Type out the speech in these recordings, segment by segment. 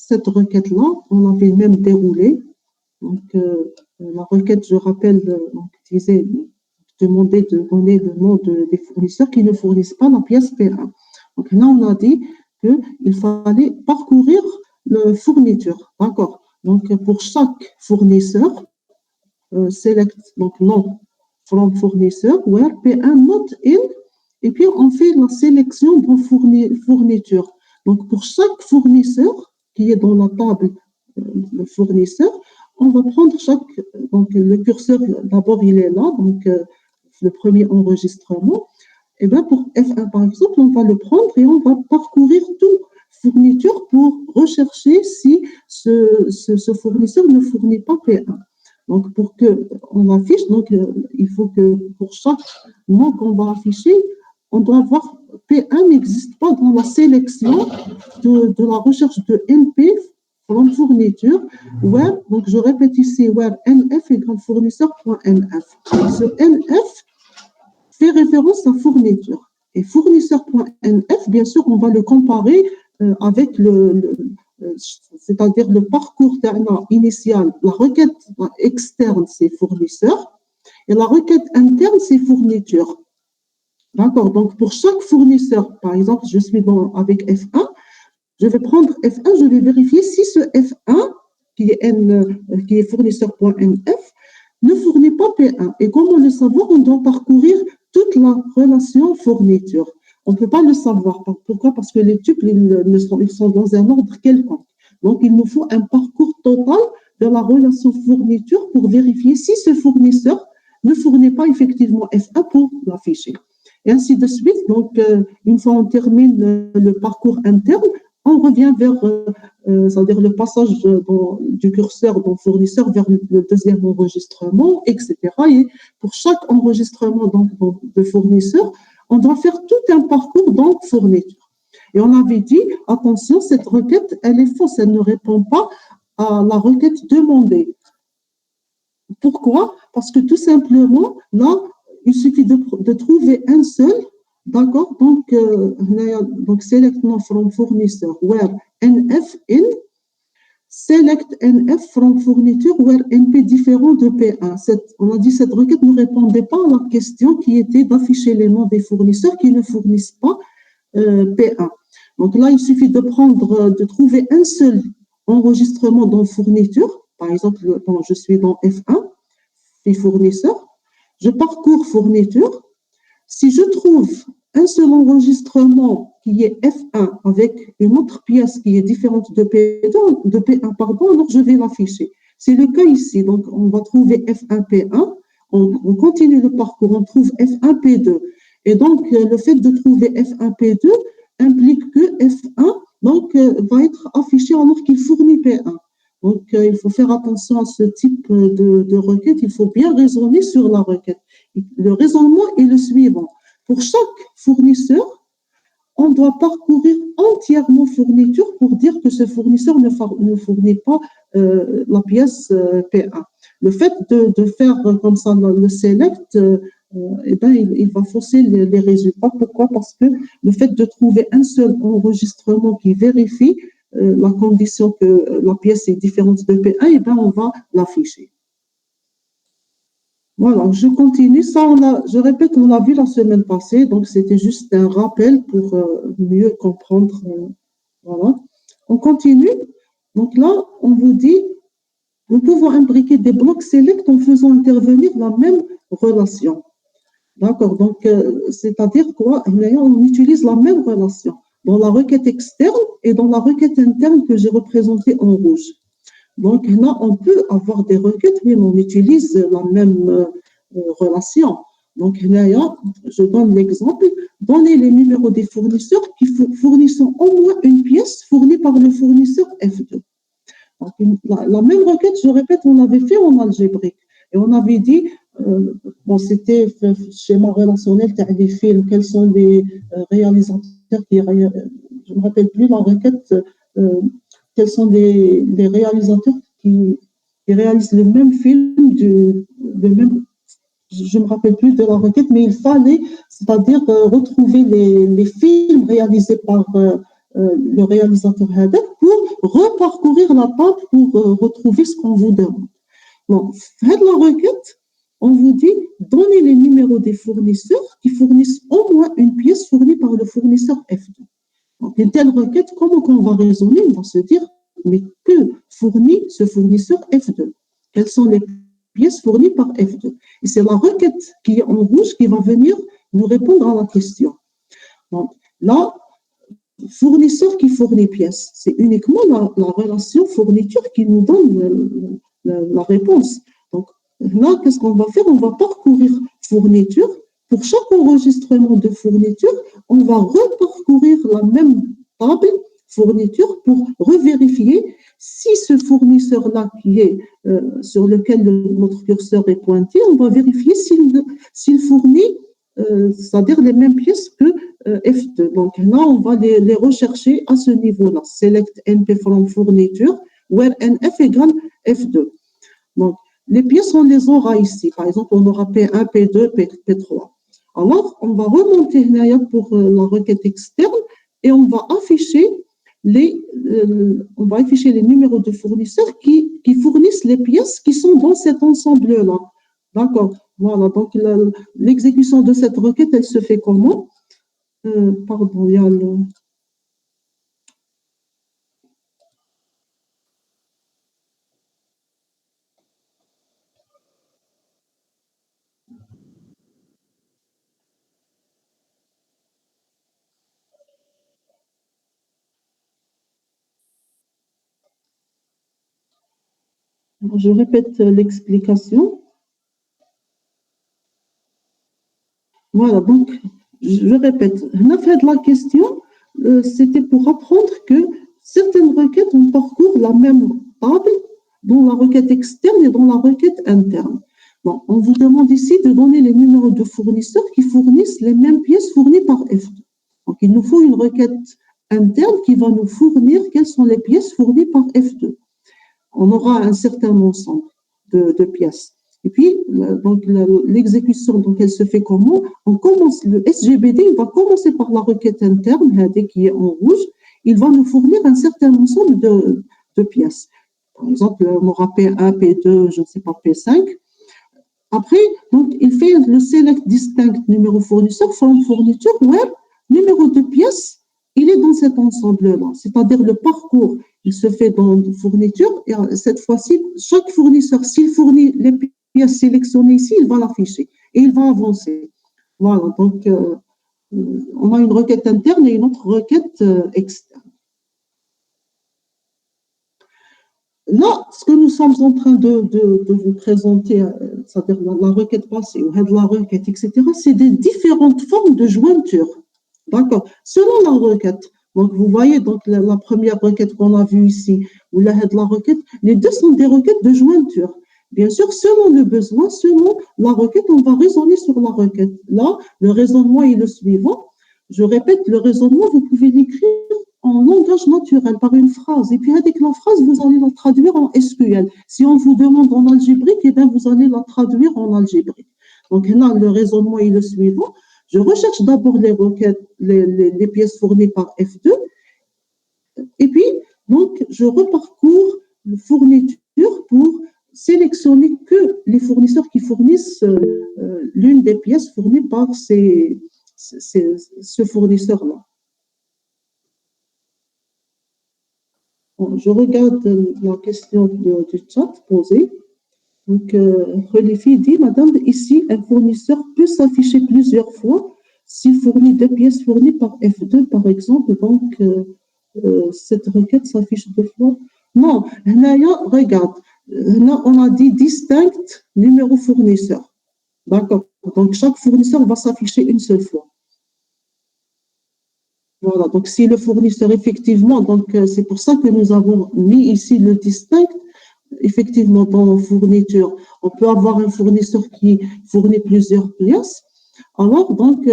cette requête-là, on l'avait même déroulée. Donc, la requête, je rappelle, disait demander de donner le nom des fournisseurs qui ne fournissent pas la pièce P1. Donc là, on a dit qu'il fallait parcourir la fourniture. D'accord. Donc, pour chaque fournisseur, select, donc nom from fournisseur, where P1 not in, et puis on fait la sélection de fourniture. Donc, pour chaque fournisseur qui est dans la table le fournisseur, on va prendre donc le curseur, d'abord il est là, donc le premier enregistrement. Et bien pour F1 par exemple, on va le prendre et on va parcourir toute fourniture pour rechercher si ce fournisseur ne fournit pas P1. Donc pour qu'on affiche, donc il faut que pour chaque nom qu'on va afficher, on doit voir P1 n'existe pas dans la sélection de la recherche de NP from fourniture, where, donc je répète ici, where NF égale fournisseur.NF. Ce NF fait référence à fourniture. Et fournisseur.NF, bien sûr, on va le comparer avec c'est-à-dire le parcours initial. La requête externe, c'est fournisseur, et la requête interne, c'est fourniture. D'accord, donc pour chaque fournisseur, par exemple, je suis avec F1, je vais prendre F1, je vais vérifier si ce F1, qui est fournisseur.NF, ne fournit pas P1. Et comment le savoir? On doit parcourir toute la relation fourniture. On ne peut pas le savoir. Pourquoi? Parce que les tuples, ils sont dans un ordre quelconque. Donc, il nous faut un parcours total de la relation fourniture pour vérifier si ce fournisseur ne fournit pas effectivement F1 pour l'afficher. Et ainsi de suite. Donc, une fois on termine le parcours interne, on revient vers, c'est-à-dire le passage du curseur dans fournisseur vers le deuxième enregistrement, etc. Et pour chaque enregistrement de fournisseur, on doit faire tout un parcours dans fourniture. Et on avait dit, attention, cette requête, elle est fausse, elle ne répond pas à la requête demandée. Pourquoi? Parce que tout simplement, là, il suffit de trouver un seul. D'accord, donc select nom from fournisseur where NF in, select NF from fourniture where NP différent de P1. On a dit cette requête ne répondait pas à la question qui était d'afficher les noms des fournisseurs qui ne fournissent pas P1. Donc là, il suffit de trouver un seul enregistrement dans fourniture. Par exemple, je suis dans F1, puis fournisseur. Je parcours fourniture. Si je trouve un seul enregistrement qui est F1 avec une autre pièce qui est différente de P1, alors je vais l'afficher. C'est le cas ici. Donc, on va trouver F1 P1, on continue le parcours, on trouve F1 P2. Et donc, le fait de trouver F1 P2 implique que F1 va être affiché alors qu'il fournit P1. Donc, il faut faire attention à ce type de requête. Il faut bien raisonner sur la requête. Le raisonnement est le suivant. Pour chaque fournisseur, on doit parcourir entièrement fourniture pour dire que ce fournisseur ne fournit pas la pièce P1. Le fait de faire comme ça le select, il va fausser les résultats. Pourquoi? Parce que le fait de trouver un seul enregistrement qui vérifie la condition que la pièce est différente de P1, on va l'afficher. Voilà, je continue. Ça, je répète, on l'a vu la semaine passée, donc c'était juste un rappel pour mieux comprendre. Voilà. On continue. Donc là, on vous dit, nous pouvons imbriquer des blocs select en faisant intervenir la même relation. D'accord, donc c'est-à-dire quoi? On utilise la même relation dans la requête externe et dans la requête interne que j'ai représentée en rouge. Donc là, on peut avoir des requêtes, mais on utilise la même relation. Donc là, je donne l'exemple, donnez les numéros des fournisseurs qui fournissent au moins une pièce fournie par le fournisseur F2. Donc, la même requête, je répète, on l'avait fait en algébrique. Et on avait dit, c'était schéma relationnel, des films, quels sont les réalisateurs qui, je ne me rappelle plus la requête, quels sont les réalisateurs qui réalisent le même film, je ne me rappelle plus de la requête, mais il fallait, c'est-à-dire retrouver les films réalisés par le réalisateur Hadad pour reparcourir la table pour retrouver ce qu'on vous demande. Bon, faites la requête, on vous dit donnez les numéros des fournisseurs qui fournissent au moins une pièce fournie par le fournisseur F2. Donc, une telle requête, comment on va raisonner? On va se dire, mais que fournit ce fournisseur F2? Quelles sont les pièces fournies par F2? Et c'est la requête qui est en rouge qui va venir nous répondre à la question. Donc, là, fournisseur qui fournit pièces, c'est uniquement la relation fourniture qui nous donne la réponse. Donc, là, qu'est-ce qu'on va faire? On va parcourir fourniture. Pour chaque enregistrement de fourniture, on va reparcourir la même table fourniture pour revérifier si ce fournisseur-là qui est sur lequel notre curseur est pointé, on va vérifier s'il fournit, c'est-à-dire les mêmes pièces que F2. Donc là, on va les rechercher à ce niveau-là. Select NP from fourniture, where NF égale F2. Donc, les pièces, on les aura ici. Par exemple, on aura P1, P2, P3. Alors, on va remonter pour la requête externe et on va afficher les numéros de fournisseurs qui fournissent les pièces qui sont dans cet ensemble-là. D'accord. Voilà. Donc, l'exécution de cette requête, elle se fait comment? Pardon, il y a le... Je répète l'explication. Voilà, donc, je répète. La fin de la question, c'était pour apprendre que certaines requêtes, on parcourt la même table dans la requête externe et dans la requête interne. Bon, on vous demande ici de donner les numéros de fournisseurs qui fournissent les mêmes pièces fournies par F2. Donc, il nous faut une requête interne qui va nous fournir quelles sont les pièces fournies par F2. On aura un certain ensemble de pièces. Et puis, donc, l'exécution, donc, elle se fait comment? On commence, le SGBD, il va commencer par la requête interne, qui est en rouge. Il va nous fournir un certain ensemble de pièces. Par exemple, on aura P1, P2, je ne sais pas, P5. Après, donc, il fait le select distinct numéro fournisseur, from fourniture, where numéro de pièce, il est dans cet ensemble-là. C'est-à-dire le parcours, il se fait dans fourniture. Et cette fois-ci, chaque fournisseur, s'il fournit les pièces sélectionnées ici, il va l'afficher et il va avancer. Voilà, donc on a une requête interne et une autre requête externe. Là, ce que nous sommes en train de vous présenter, c'est-à-dire la requête passée, ou la requête, etc., c'est des différentes formes de jointure. D'accord. Selon la requête, donc vous voyez donc la première requête qu'on a vue ici, ou la requête, les deux sont des requêtes de jointure. Bien sûr, selon le besoin, selon la requête, on va raisonner sur la requête. Là, le raisonnement est le suivant. Je répète, le raisonnement, vous pouvez l'écrire en langage naturel, par une phrase. Et puis, avec la phrase, vous allez la traduire en SQL. Si on vous demande en algébrique, eh bien, vous allez la traduire en algébrique. Donc là, le raisonnement est le suivant. Je recherche d'abord les requêtes, les pièces fournies par F2. Et puis, donc, je reparcours la fourniture pour sélectionner que les fournisseurs qui fournissent l'une des pièces fournies par ce fournisseur-là. Je regarde la question du chat posée. Donc, Relifi dit, Madame, ici, un fournisseur peut s'afficher plusieurs fois s'il fournit deux pièces fournies par F2, par exemple. Donc, cette requête s'affiche deux fois. Non, regarde, là, on a dit distinct numéro fournisseur. D'accord. Donc, chaque fournisseur va s'afficher une seule fois. Voilà, donc si le fournisseur, effectivement, donc c'est pour ça que nous avons mis ici le distinct, effectivement, dans la fourniture. On peut avoir un fournisseur qui fournit plusieurs pièces, alors donc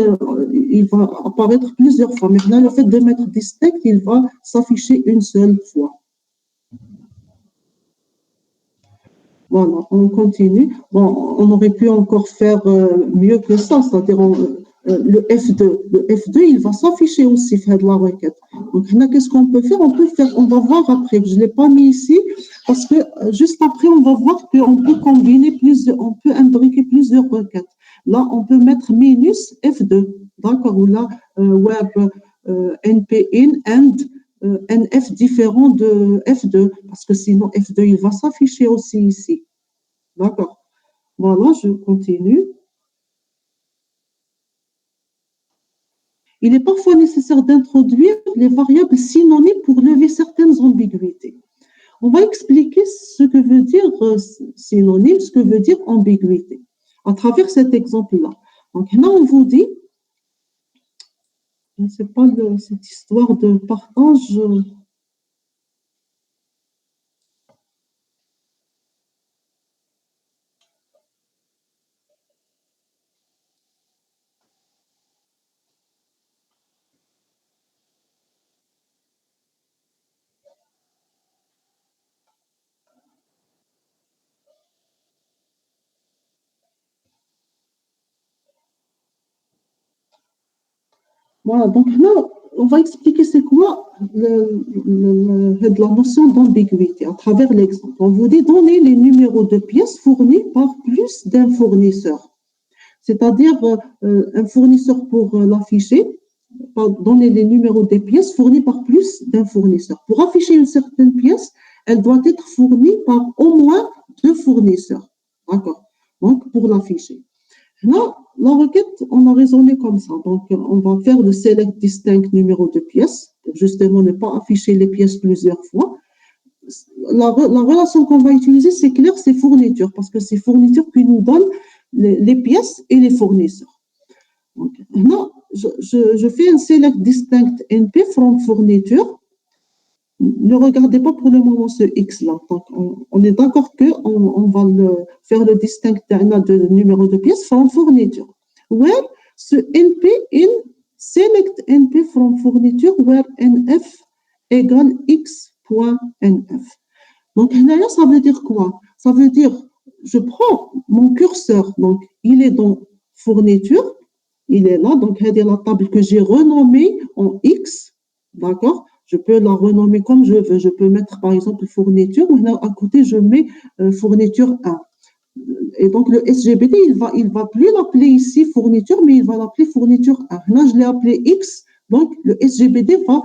il va apparaître plusieurs fois. Maintenant, le fait de mettre distinct, il va s'afficher une seule fois. Voilà, on continue. Bon, on aurait pu encore faire mieux que ça, c'est-à-dire le F2. Le F2, il va s'afficher aussi faire de la requête. Donc, qu'est-ce qu'on peut faire? On va voir après. Je ne l'ai pas mis ici parce que juste après, on va voir qu'on peut combiner on peut imbriquer plusieurs requêtes. Là, on peut mettre minus F2, d'accord? Ou là, web npin and nf différent de F2, parce que sinon F2, il va s'afficher aussi ici. D'accord? Voilà, je continue. Il est parfois nécessaire d'introduire les variables synonymes pour lever certaines ambiguïtés. On va expliquer ce que veut dire synonyme, ce que veut dire ambiguïté, à travers cet exemple-là. Donc là, on vous dit, c'est pas cette histoire de partage. Voilà, donc là, on va expliquer c'est quoi la notion d'ambiguïté à travers l'exemple. On vous dit donner les numéros de pièces fournis par plus d'un fournisseur. C'est-à-dire un fournisseur pour l'afficher, donner les numéros des pièces fournis par plus d'un fournisseur. Pour afficher une certaine pièce, elle doit être fournie par au moins deux fournisseurs. D'accord? Donc, pour l'afficher. Là, la requête, on a raisonné comme ça. Donc, on va faire le select distinct numéro de pièce, pour justement ne pas afficher les pièces plusieurs fois. La relation qu'on va utiliser, c'est clair, c'est fourniture, parce que c'est fourniture qui nous donne les pièces et les fournisseurs. Donc, là, je fais un select distinct np from fourniture. Ne regardez pas pour le moment ce X là. Donc, on est d'accord qu'on va faire le distinct de numéro de pièce from fourniture. Where ce NP in select NP from fourniture where NF égale X.NF. Donc, là, ça veut dire quoi? Ça veut dire, je prends mon curseur, donc il est dans fourniture, il est là, donc c'est la table que j'ai renommée en X, d'accord? Je peux la renommer comme je veux. Je peux mettre, par exemple, fourniture, ou là, à côté, je mets fourniture 1. Et donc, le SGBD, il va plus l'appeler ici fourniture, mais il va l'appeler fourniture 1. Là, je l'ai appelé X, donc le SGBD va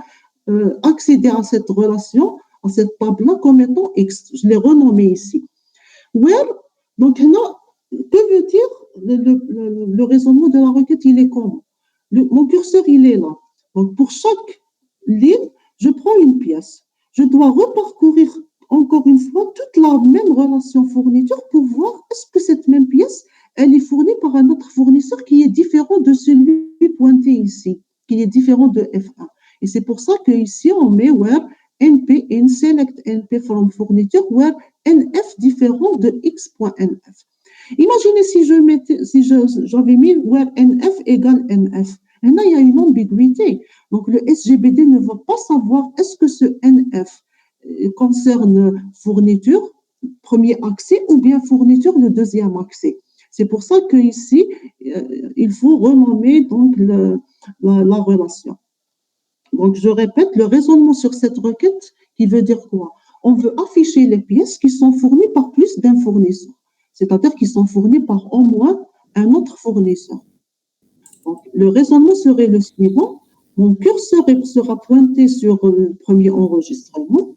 accéder à cette relation, à cette table-là, comme étant X. Je l'ai renommé ici. Where, donc là, que veut dire le raisonnement de la requête, il est comment? Mon curseur, il est là. Donc, pour chaque ligne, je prends une pièce. Je dois reparcourir encore une fois toute la même relation fourniture pour voir est-ce que cette même pièce, elle est fournie par un autre fournisseur qui est différent de celui pointé ici, qui est différent de F1. Et c'est pour ça qu'ici, on met where NP in select NP from fourniture, where NF différent de X.NF. Imaginez si j'avais mis where NF égale NF. Et là, il y a une ambiguïté. Donc, le SGBD ne va pas savoir est-ce que ce NF concerne fourniture, premier accès, ou bien fourniture, le deuxième accès. C'est pour ça qu'ici, il faut renommer donc la relation. Donc, je répète, le raisonnement sur cette requête, qui veut dire quoi? On veut afficher les pièces qui sont fournies par plus d'un fournisseur, c'est-à-dire qui sont fournies par au moins un autre fournisseur. Donc, le raisonnement serait le suivant. Mon curseur sera pointé sur le premier enregistrement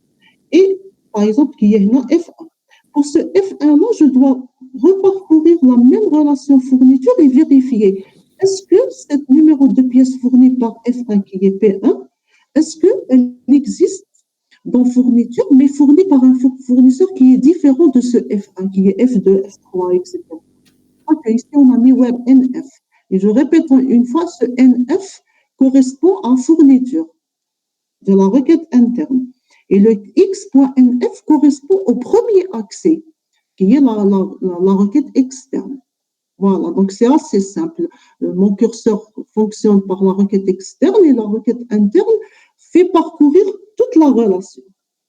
et, par exemple, qu'il y ait un F1. Pour ce F1-là, je dois reparcourir la même relation fourniture et vérifier est-ce que ce numéro de pièce fourni par F1 qui est P1, est-ce qu'elle existe dans fourniture, mais fournie par un fournisseur qui est différent de ce F1, qui est F2, F3, etc. Donc, ici, on a mis web NF. Et je répète une fois, ce NF correspond à fourniture de la requête interne. Et le X.NF correspond au premier accès, qui est la requête externe. Voilà, donc c'est assez simple. Mon curseur fonctionne par la requête externe et la requête interne fait parcourir toute la relation.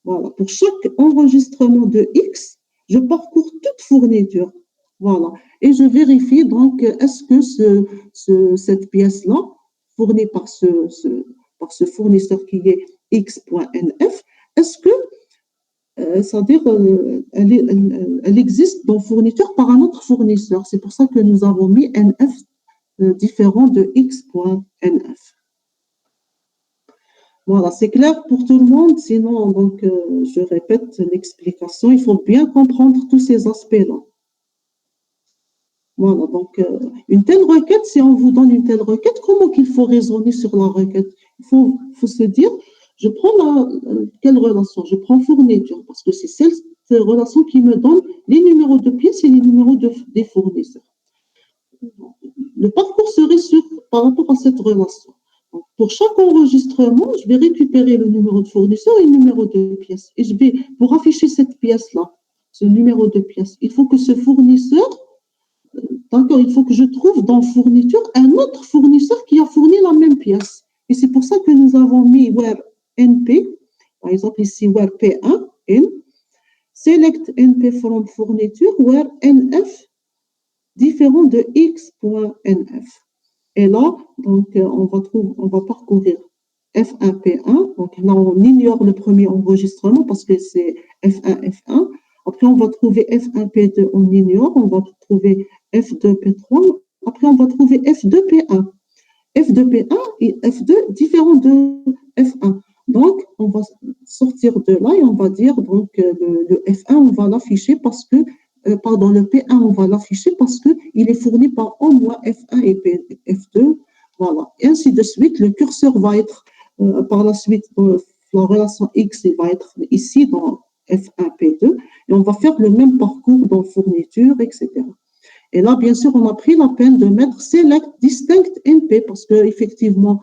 Voilà, pour chaque enregistrement de X, je parcours toute fourniture. Voilà. Et je vérifie donc, est-ce que cette pièce-là, fournie par ce fournisseur qui est X.NF, est-ce que, c'est-à-dire, elle existe dans fourniture par un autre fournisseur. C'est pour ça que nous avons mis NF différent de X.NF. Voilà, c'est clair pour tout le monde. Sinon, donc, je répète l'explication. Il faut bien comprendre tous ces aspects-là. Voilà, donc une telle requête, si on vous donne une telle requête, comment qu'il faut raisonner sur la requête? Il faut se dire, je prends quelle relation? Je prends fourniture, parce que c'est cette relation qui me donne les numéros de pièces et les numéros des fournisseurs. Le parcours serait par rapport à cette relation. Donc, pour chaque enregistrement, je vais récupérer le numéro de fournisseur et le numéro de pièce. Et je vais, pour afficher cette pièce-là, ce numéro de pièce, il faut que ce fournisseur, d'accord, il faut que je trouve dans fourniture un autre fournisseur qui a fourni la même pièce. Et c'est pour ça que nous avons mis where NP, par exemple ici where P1, N, select NP from fourniture, where NF différent de X.NF. Et là, donc, on va parcourir F1, P1. Donc là, on ignore le premier enregistrement parce que c'est F1, F1. Après, on va trouver F1, P2, on ignore. On va trouver F2, P3. Après, on va trouver F2, P1. F2, P1 et F2 différents de F1. Donc, on va sortir de là et on va dire, donc, le F1, on va l'afficher parce que, pardon, le P1, on va l'afficher parce qu'il est fourni par au moins F1 et F2. Voilà. Et ainsi de suite, le curseur va être, par la suite, la relation X, il va être ici dans F1, P2. Et on va faire le même parcours dans fourniture, etc. Et là, bien sûr, on a pris la peine de mettre select distinct NP parce qu'effectivement,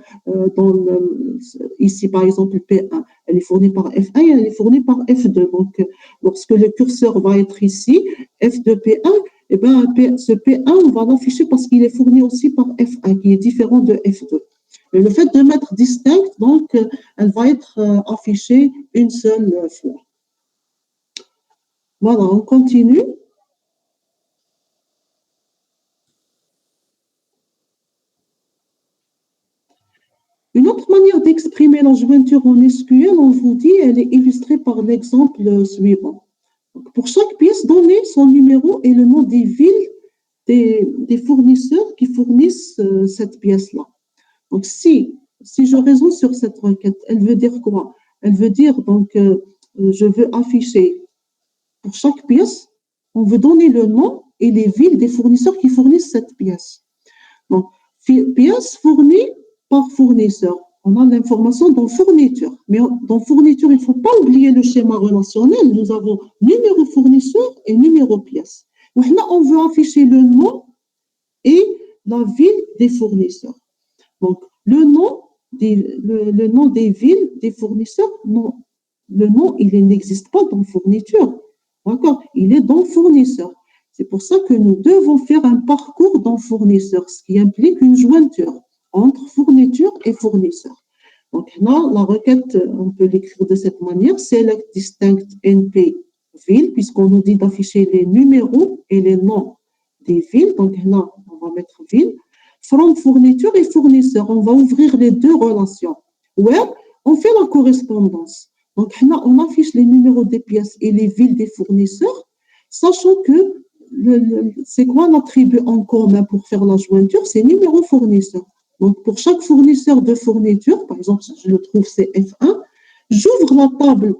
ici, par exemple, P1, elle est fournie par F1 et elle est fournie par F2. Donc, lorsque le curseur va être ici, F2P1, eh ben, ce P1, on va l'afficher parce qu'il est fourni aussi par F1, qui est différent de F2. Mais le fait de mettre distinct, donc, elle va être affichée une seule fois. Voilà, on continue. Une autre manière d'exprimer la jointure en SQL, on vous dit, elle est illustrée par l'exemple suivant. Donc, pour chaque pièce, donnez son numéro et le nom des villes des fournisseurs qui fournissent cette pièce-là. Donc, si je raisonne sur cette requête, elle veut dire quoi? Elle veut dire, donc, je veux afficher pour chaque pièce, on veut donner le nom et les villes des fournisseurs qui fournissent cette pièce. Donc, pièce fournie par fournisseur. On a l'information dans fourniture. Mais dans fourniture, il ne faut pas oublier le schéma relationnel. Nous avons numéro fournisseur et numéro pièce. Maintenant, on veut afficher le nom et la ville des fournisseurs. Donc, le nom des villes des fournisseurs, non, le nom, il n'existe pas dans fourniture. D'accord? Il est dans fournisseur. C'est pour ça que nous devons faire un parcours dans fournisseur, ce qui implique une jointure entre fourniture et fournisseur. Donc là, la requête, on peut l'écrire de cette manière, select distinct NP ville, puisqu'on nous dit d'afficher les numéros et les noms des villes. Donc là, on va mettre ville. From fourniture et fournisseur, on va ouvrir les deux relations. Where on fait la correspondance. Donc là, on affiche les numéros des pièces et les villes des fournisseurs, sachant que c'est quoi l'attribut en commun pour faire la jointure? C'est numéro fournisseur. Donc, pour chaque fournisseur de fourniture, par exemple, si je le trouve, c'est F1, j'ouvre la table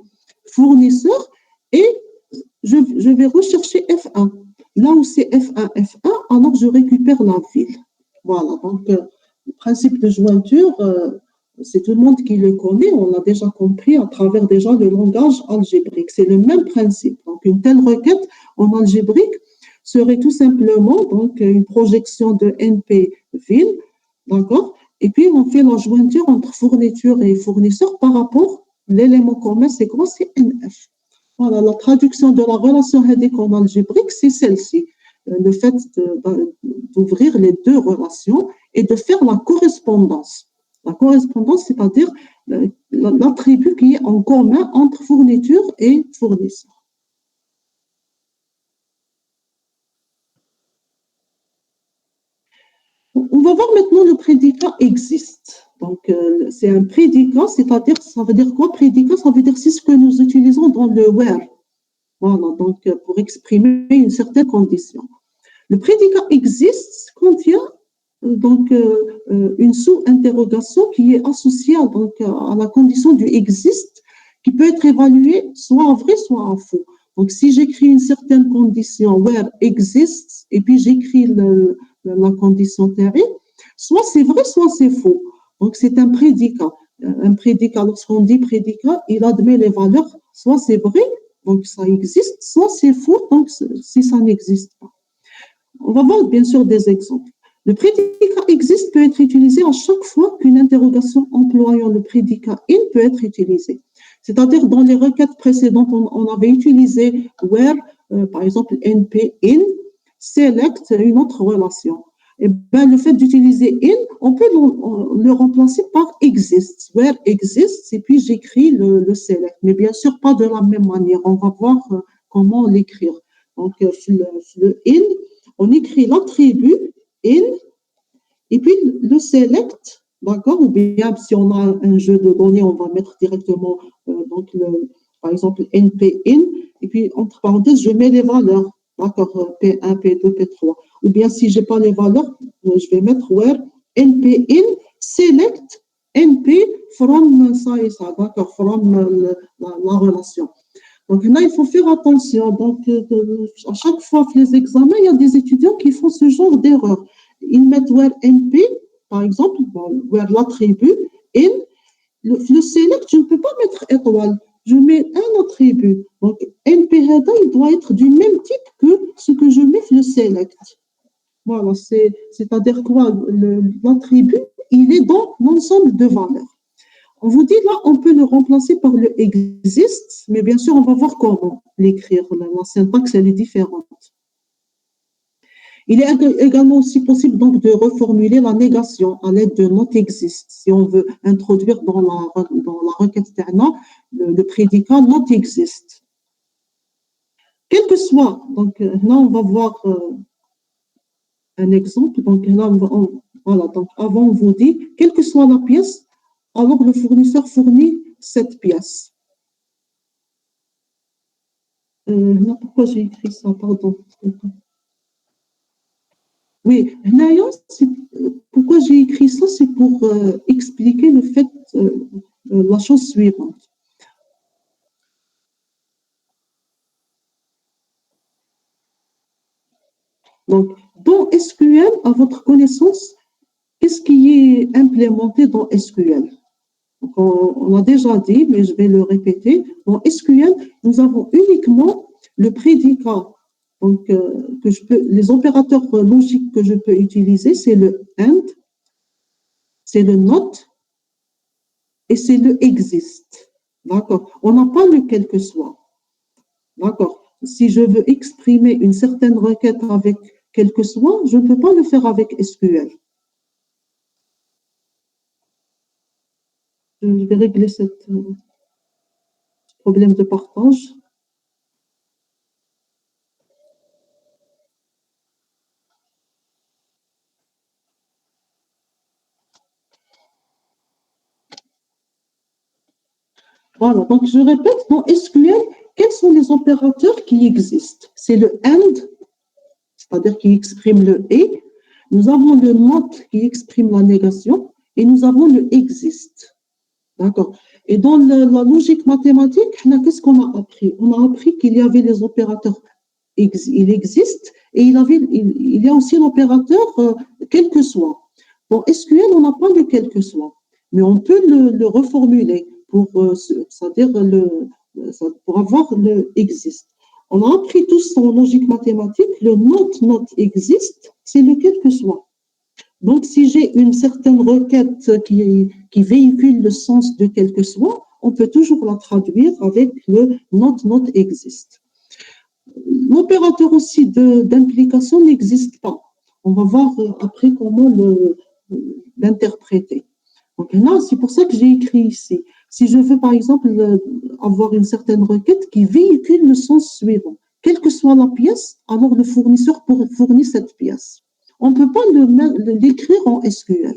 fournisseur et je vais rechercher F1. Là où c'est F1, F1, alors je récupère la ville. Voilà, donc le principe de jointure, c'est tout le monde qui le connaît, on l'a déjà compris à travers déjà le langage algébrique. C'est le même principe. Donc, une telle requête en algébrique serait tout simplement donc, une projection de NP ville, d'accord? Et puis, on fait la jointure entre fourniture et fournisseur par rapport, l'élément commun, c'est quoi? C'est NF. Voilà, la traduction de la relation HEDEC en algébrique, c'est celle-ci. Le fait d'ouvrir les deux relations et de faire la correspondance. La correspondance, c'est-à-dire l'attribut qui est en commun entre fourniture et fournisseur. On va voir maintenant le prédicat existe. Donc, c'est un prédicat, c'est-à-dire, ça veut dire quoi prédicat? Ça veut dire c'est ce que nous utilisons dans le where. Voilà, donc pour exprimer une certaine condition. Le prédicat existe contient une sous-interrogation qui est associée à la condition du existe, qui peut être évaluée soit en vrai, soit en faux. Donc, si j'écris une certaine condition where exists, et puis j'écris la condition terry, soit c'est vrai, soit c'est faux. Donc, c'est un prédicat. Un prédicat, lorsqu'on dit prédicat, il admet les valeurs, soit c'est vrai, donc ça existe, soit c'est faux, donc si ça n'existe pas. On va voir bien sûr des exemples. Le prédicat existe peut être utilisé à chaque fois qu'une interrogation employant le prédicat in peut être utilisée. C'est-à-dire, dans les requêtes précédentes, on avait utilisé where, par exemple, np in, select, une autre relation. Et ben, le fait d'utiliser in, on peut le remplacer par exist. Where exists, et puis j'écris le select. Mais bien sûr, pas de la même manière. On va voir comment l'écrire. Donc, le in, on écrit l'attribut in, et puis le select, d'accord, ou bien si on a un jeu de données, on va mettre directement, par exemple, np in, et puis entre parenthèses, je mets les valeurs, d'accord, P1, P2, P3. Ou bien si je n'ai pas les valeurs, je vais mettre where np in, select np from ça et ça, d'accord, from la relation. Donc là, il faut faire attention. Donc, à chaque fois que les examens, il y a des étudiants qui font ce genre d'erreur. Ils mettent where NP, par exemple, where l'attribut, in, le select, je ne peux pas mettre étoile. Je mets un attribut. Donc, NP header, il doit être du même type que ce que je mets le select. Voilà, c'est-à-dire quoi? L'attribut, il est dans l'ensemble de valeurs. On vous dit là, on peut le remplacer par le exist, mais bien sûr, on va voir comment l'écrire. La syntaxe, elle est différente. Il est également aussi possible donc de reformuler la négation à l'aide de not exist. Si on veut introduire dans la requête terna le prédicat not exist. Quel que soit, donc là, on va voir un exemple. Donc là, voilà, donc avant, on vous dit, quelle que soit la pièce, alors le fournisseur fournit cette pièce. Non, pourquoi j'ai écrit ça, pardon. Oui, pourquoi j'ai écrit ça, c'est pour expliquer le fait, la chose suivante. Donc, dans SQL, à votre connaissance, qu'est-ce qui est implémenté dans SQL? Donc, on a déjà dit, mais je vais le répéter. Dans SQL, nous avons uniquement le prédicat. Donc, les opérateurs logiques que je peux utiliser, c'est le AND, c'est le NOT et c'est le EXIST. D'accord? On n'a pas le quel que soit. D'accord? Si je veux exprimer une certaine requête avec quel que soit, je ne peux pas le faire avec SQL. Je vais régler ce problème de partage. Voilà, donc je répète, dans SQL, quels sont les opérateurs qui existent? C'est le AND, c'est-à-dire qui exprime le et. Nous avons le NOT qui exprime la négation et nous avons le EXIST. D'accord. Et dans la logique mathématique, qu'est-ce qu'on a appris? On a appris qu'il y avait les opérateurs, il existe, et il y a aussi l'opérateur quel que soit. Dans SQL, on n'a pas le quel que soit, mais on peut le reformuler c'est-à-dire pour avoir le existe. On a appris tous en logique mathématique, le not existe, c'est le quel que soit. Donc, si j'ai une certaine requête qui véhicule le sens de quel que soit, on peut toujours la traduire avec le not existe. L'opérateur aussi d'implication n'existe pas. On va voir après comment l'interpréter. Donc là, c'est pour ça que j'ai écrit ici. Si je veux, par exemple, avoir une certaine requête qui véhicule le sens suivant, quelle que soit la pièce, alors le fournisseur fournit cette pièce. on ne peut pas l'écrire en SQL.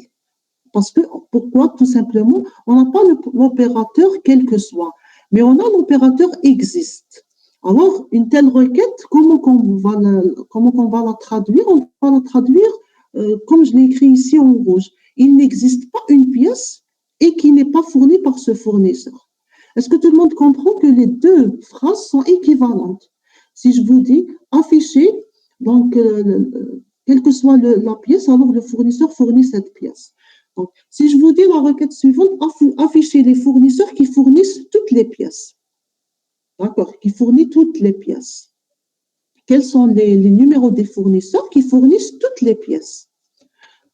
Parce que, pourquoi? Tout simplement, on n'a pas l'opérateur quel que soit, mais on a l'opérateur existe. Alors, une telle requête, comment on va la traduire? On va la traduire comme je l'ai écrit ici en rouge. Il n'existe pas une pièce et qui n'est pas fournie par ce fournisseur. Est-ce que tout le monde comprend que les deux phrases sont équivalentes? Si je vous dis afficher, donc quelle que soit la pièce, alors le fournisseur fournit cette pièce. Donc, si je vous dis la requête suivante, afficher les fournisseurs qui fournissent toutes les pièces. D'accord, qui fournit toutes les pièces. Quels sont les numéros des fournisseurs qui fournissent toutes les pièces?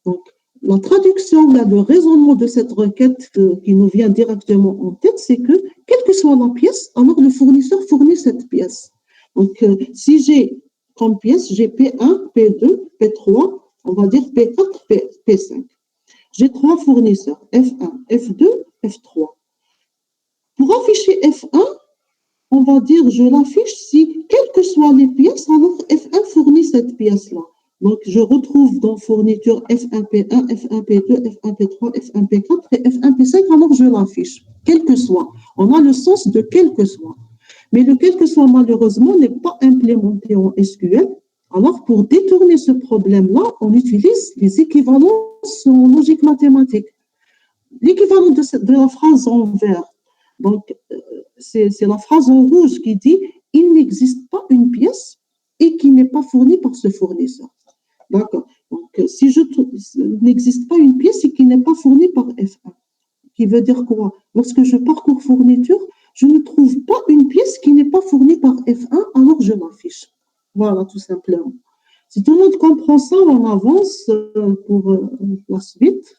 Donc, la traduction, là, le raisonnement de cette requête qui nous vient directement en tête, c'est que, quelle que soit la pièce, alors le fournisseur fournit cette pièce. Donc, si j'ai comme pièce, j'ai P1, P2, P3, on va dire P4, P5. J'ai trois fournisseurs, F1, F2, F3. Pour afficher F1, on va dire, je l'affiche si, quelles que soient les pièces, alors F1 fournit cette pièce-là. Donc, je retrouve dans fourniture F1P1, F1P2, F1P3, F1P4 et F1P5, alors je l'affiche, quel que soit. On a le sens de quel que soit. Mais le quel que soit, malheureusement, n'est pas implémenté en SQL. Alors, pour détourner ce problème-là, on utilise les équivalences en logique mathématique. L'équivalent de la phrase en vert, donc, c'est la phrase en rouge qui dit « Il n'existe pas une pièce et qui n'est pas fournie par ce fournisseur ». D'accord. Donc, si il n'existe pas une pièce et qui n'est pas fournie par F1, qui veut dire quoi? Lorsque je parcours fourniture, je ne trouve pas une pièce qui n'est pas fournie par F1, alors je l'affiche. Voilà, tout simplement. Si tout le monde comprend ça, on avance pour la suite.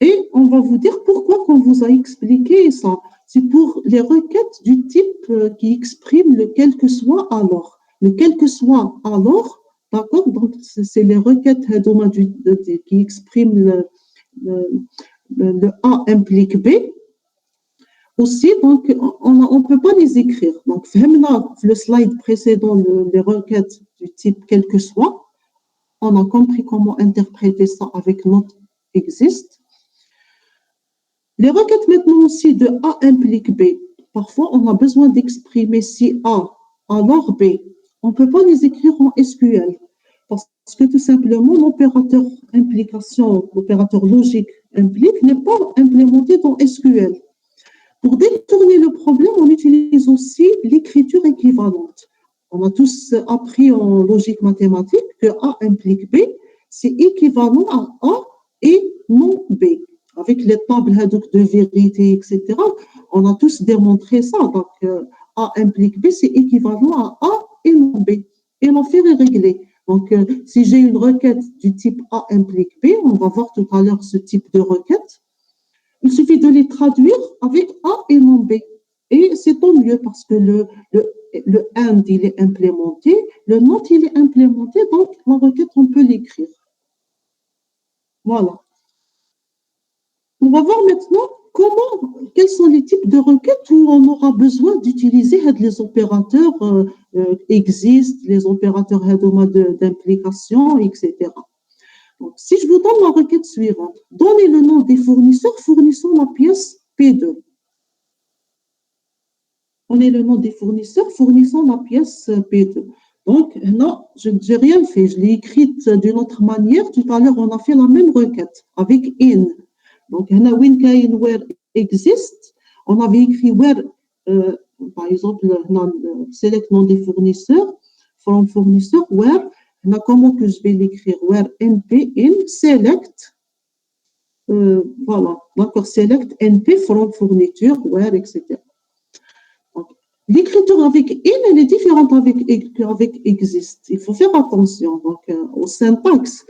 Et on va vous dire pourquoi qu'on vous a expliqué ça. C'est pour les requêtes du type qui expriment le quel que soit alors. Le quel que soit alors, d'accord? Donc, c'est les requêtes qui expriment le A implique B. Aussi, donc, on ne peut pas les écrire. Donc, là, le slide précédent, les requêtes du type quel que soit, on a compris comment interpréter ça avec notre existe. Les requêtes maintenant aussi de A implique B. Parfois, on a besoin d'exprimer si A, alors B. On ne peut pas les écrire en SQL parce que tout simplement, l'opérateur implication, l'opérateur logique implique n'est pas implémenté dans SQL. Pour détourner le problème, on utilise aussi l'écriture équivalente. On a tous appris en logique mathématique que A implique B, c'est équivalent à A et non B. Avec les tables de vérité, etc., on a tous démontré ça. Donc, A implique B, c'est équivalent à A et non B. Et l'affaire est réglée. Donc, si j'ai une requête du type A implique B, on va voir tout à l'heure ce type de requête. Il suffit de les traduire avec A et non B. Et c'est tant mieux parce que le AND, il est implémenté, le NOT, il est implémenté, donc la requête, on peut l'écrire. Voilà. On va voir maintenant quels sont les types de requêtes où on aura besoin d'utiliser les opérateurs existent, les opérateurs d'implication, etc. Donc, si je vous donne la requête suivante, donnez le nom des fournisseurs fournissant la pièce P2. Donnez le nom des fournisseurs fournissant la pièce P2. Donc, non, je n'ai rien fait. Je l'ai écrite d'une autre manière. Tout à l'heure, on a fait la même requête avec in. Donc, where exist, on avait écrit where, par exemple, select nom des fournisseurs, from fournisseur, where, comment que je vais l'écrire? Where np in select, voilà, d'accord, select np from fourniture, where, etc. L'écriture avec in, elle est différente avec exist. Il faut faire attention donc, au syntaxe.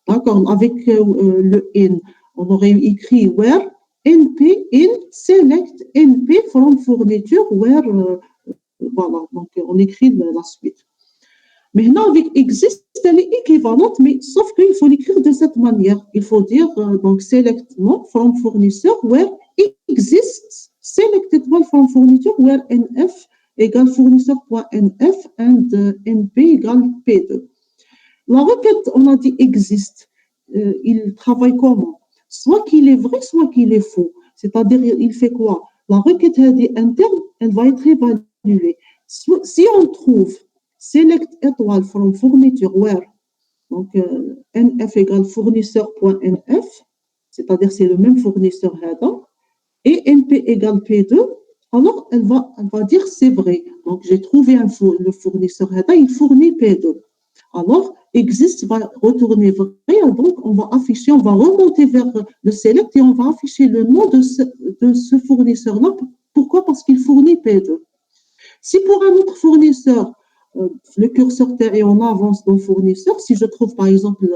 D'accord, avec le in, on aurait écrit where np in select np from fourniture where, voilà, donc on écrit la suite. Maintenant, avec exist, elle est équivalente, mais sauf qu'il faut l'écrire de cette manière. Il faut dire donc select non from fournisseur where exists selected one from fourniture where nf égale fournisseur.nf and np égale p2. La requête, on a dit existe. Il travaille comment? Soit qu'il est vrai, soit qu'il est faux. C'est-à-dire, il fait quoi? La requête interne, elle va être évaluée. Si on trouve select étoile from fourniture where, donc nf égale fournisseur.nf, c'est-à-dire c'est le même fournisseur et np égale p2, alors elle va dire c'est vrai. Donc j'ai trouvé le fournisseur il fournit p2. Alors, existe va retourner vrai, donc on va afficher, on va remonter vers le select et on va afficher le nom de ce fournisseur-là. Pourquoi? Parce qu'il fournit P2. Si pour un autre fournisseur, le curseur et on avance dans le fournisseur, si je trouve par exemple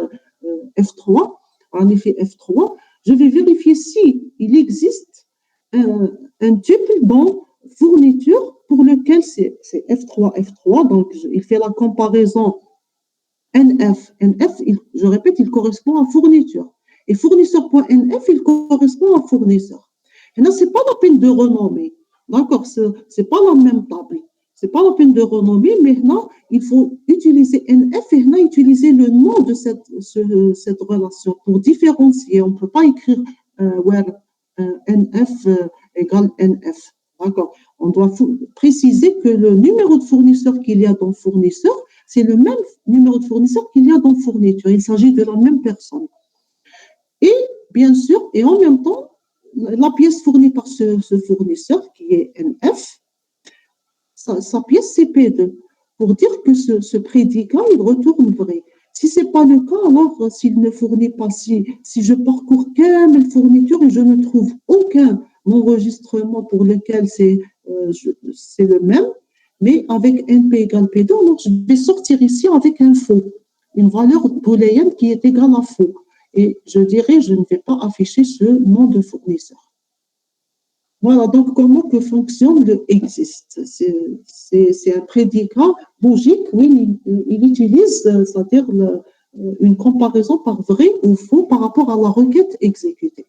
F3, en effet F3, je vais vérifier si il existe un tuple dans fourniture pour lequel c'est F3, F3, donc il fait la comparaison NF, je répète, il correspond à fourniture. Et fournisseur.nf, il correspond à fournisseur. Et là, ce n'est pas la peine de renommer. D'accord? Ce n'est pas la même table. Ce n'est pas la peine de renommer. Maintenant, il faut utiliser NF et là, utiliser le nom de cette relation pour différencier. On ne peut pas écrire where NF égale NF. D'accord? On doit préciser que le numéro de fournisseur qu'il y a dans fournisseur, c'est le même numéro de fournisseur qu'il y a dans fourniture. Il s'agit de la même personne. Et bien sûr, et en même temps, la pièce fournie par ce fournisseur, qui est NF, sa pièce c'est P2, pour dire que ce prédicat, il retourne vrai. Si ce n'est pas le cas, alors s'il ne fournit pas, si je parcours quelle fourniture et je ne trouve aucun enregistrement pour lequel c'est le même, mais avec NP égale P2, alors je vais sortir ici avec un faux, une valeur booléenne qui est égale à faux. Et je dirais, je ne vais pas afficher ce nom de fournisseur. Voilà, donc comment que fonctionne le existe. C'est un prédicat logique, oui, il utilise, c'est-à-dire une comparaison par vrai ou faux par rapport à la requête exécutée.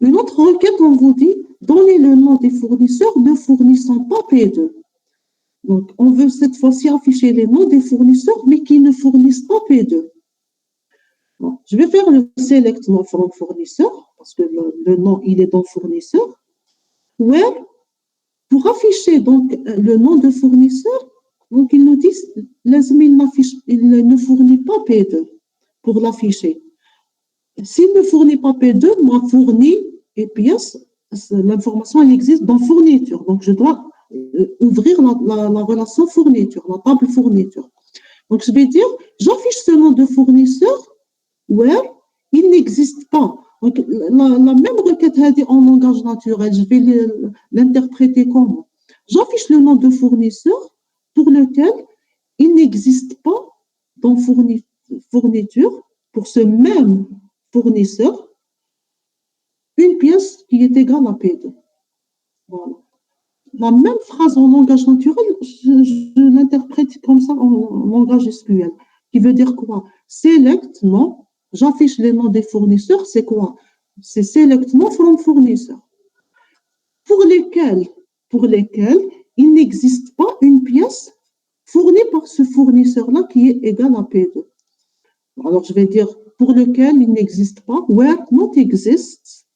Une autre requête, on vous dit, donnez le nom des fournisseurs ne fournissant pas P2. Donc, on veut cette fois-ci afficher les noms des fournisseurs, mais qui ne fournissent pas P2. Bon, je vais faire le select nom from fournisseur, parce que le nom, il est dans fournisseur. Where, pour afficher donc le nom de fournisseur, donc ils nous disent, il ne fournit pas P2 pour l'afficher. S'il ne fournit pas P2, moi fournit et pièce, l'information elle existe dans fourniture. Donc je dois ouvrir la relation fourniture, la table fourniture. Donc je vais dire, j'affiche ce nom de fournisseur where il n'existe pas. Donc la même requête en langage naturel, je vais l'interpréter comment? J'affiche le nom de fournisseur pour lequel il n'existe pas dans fourniture pour ce même fournisseur une pièce qui est égale à P2. Voilà. La même phrase en langage naturel, je l'interprète comme ça en langage SQL, qui veut dire quoi? Select, non, j'affiche les noms des fournisseurs, c'est quoi? C'est select, non, from fournisseur. Pour lesquels il n'existe pas une pièce fournie par ce fournisseur-là qui est égale à P2. Alors, je vais dire pour lequel il n'existe pas, where not exists,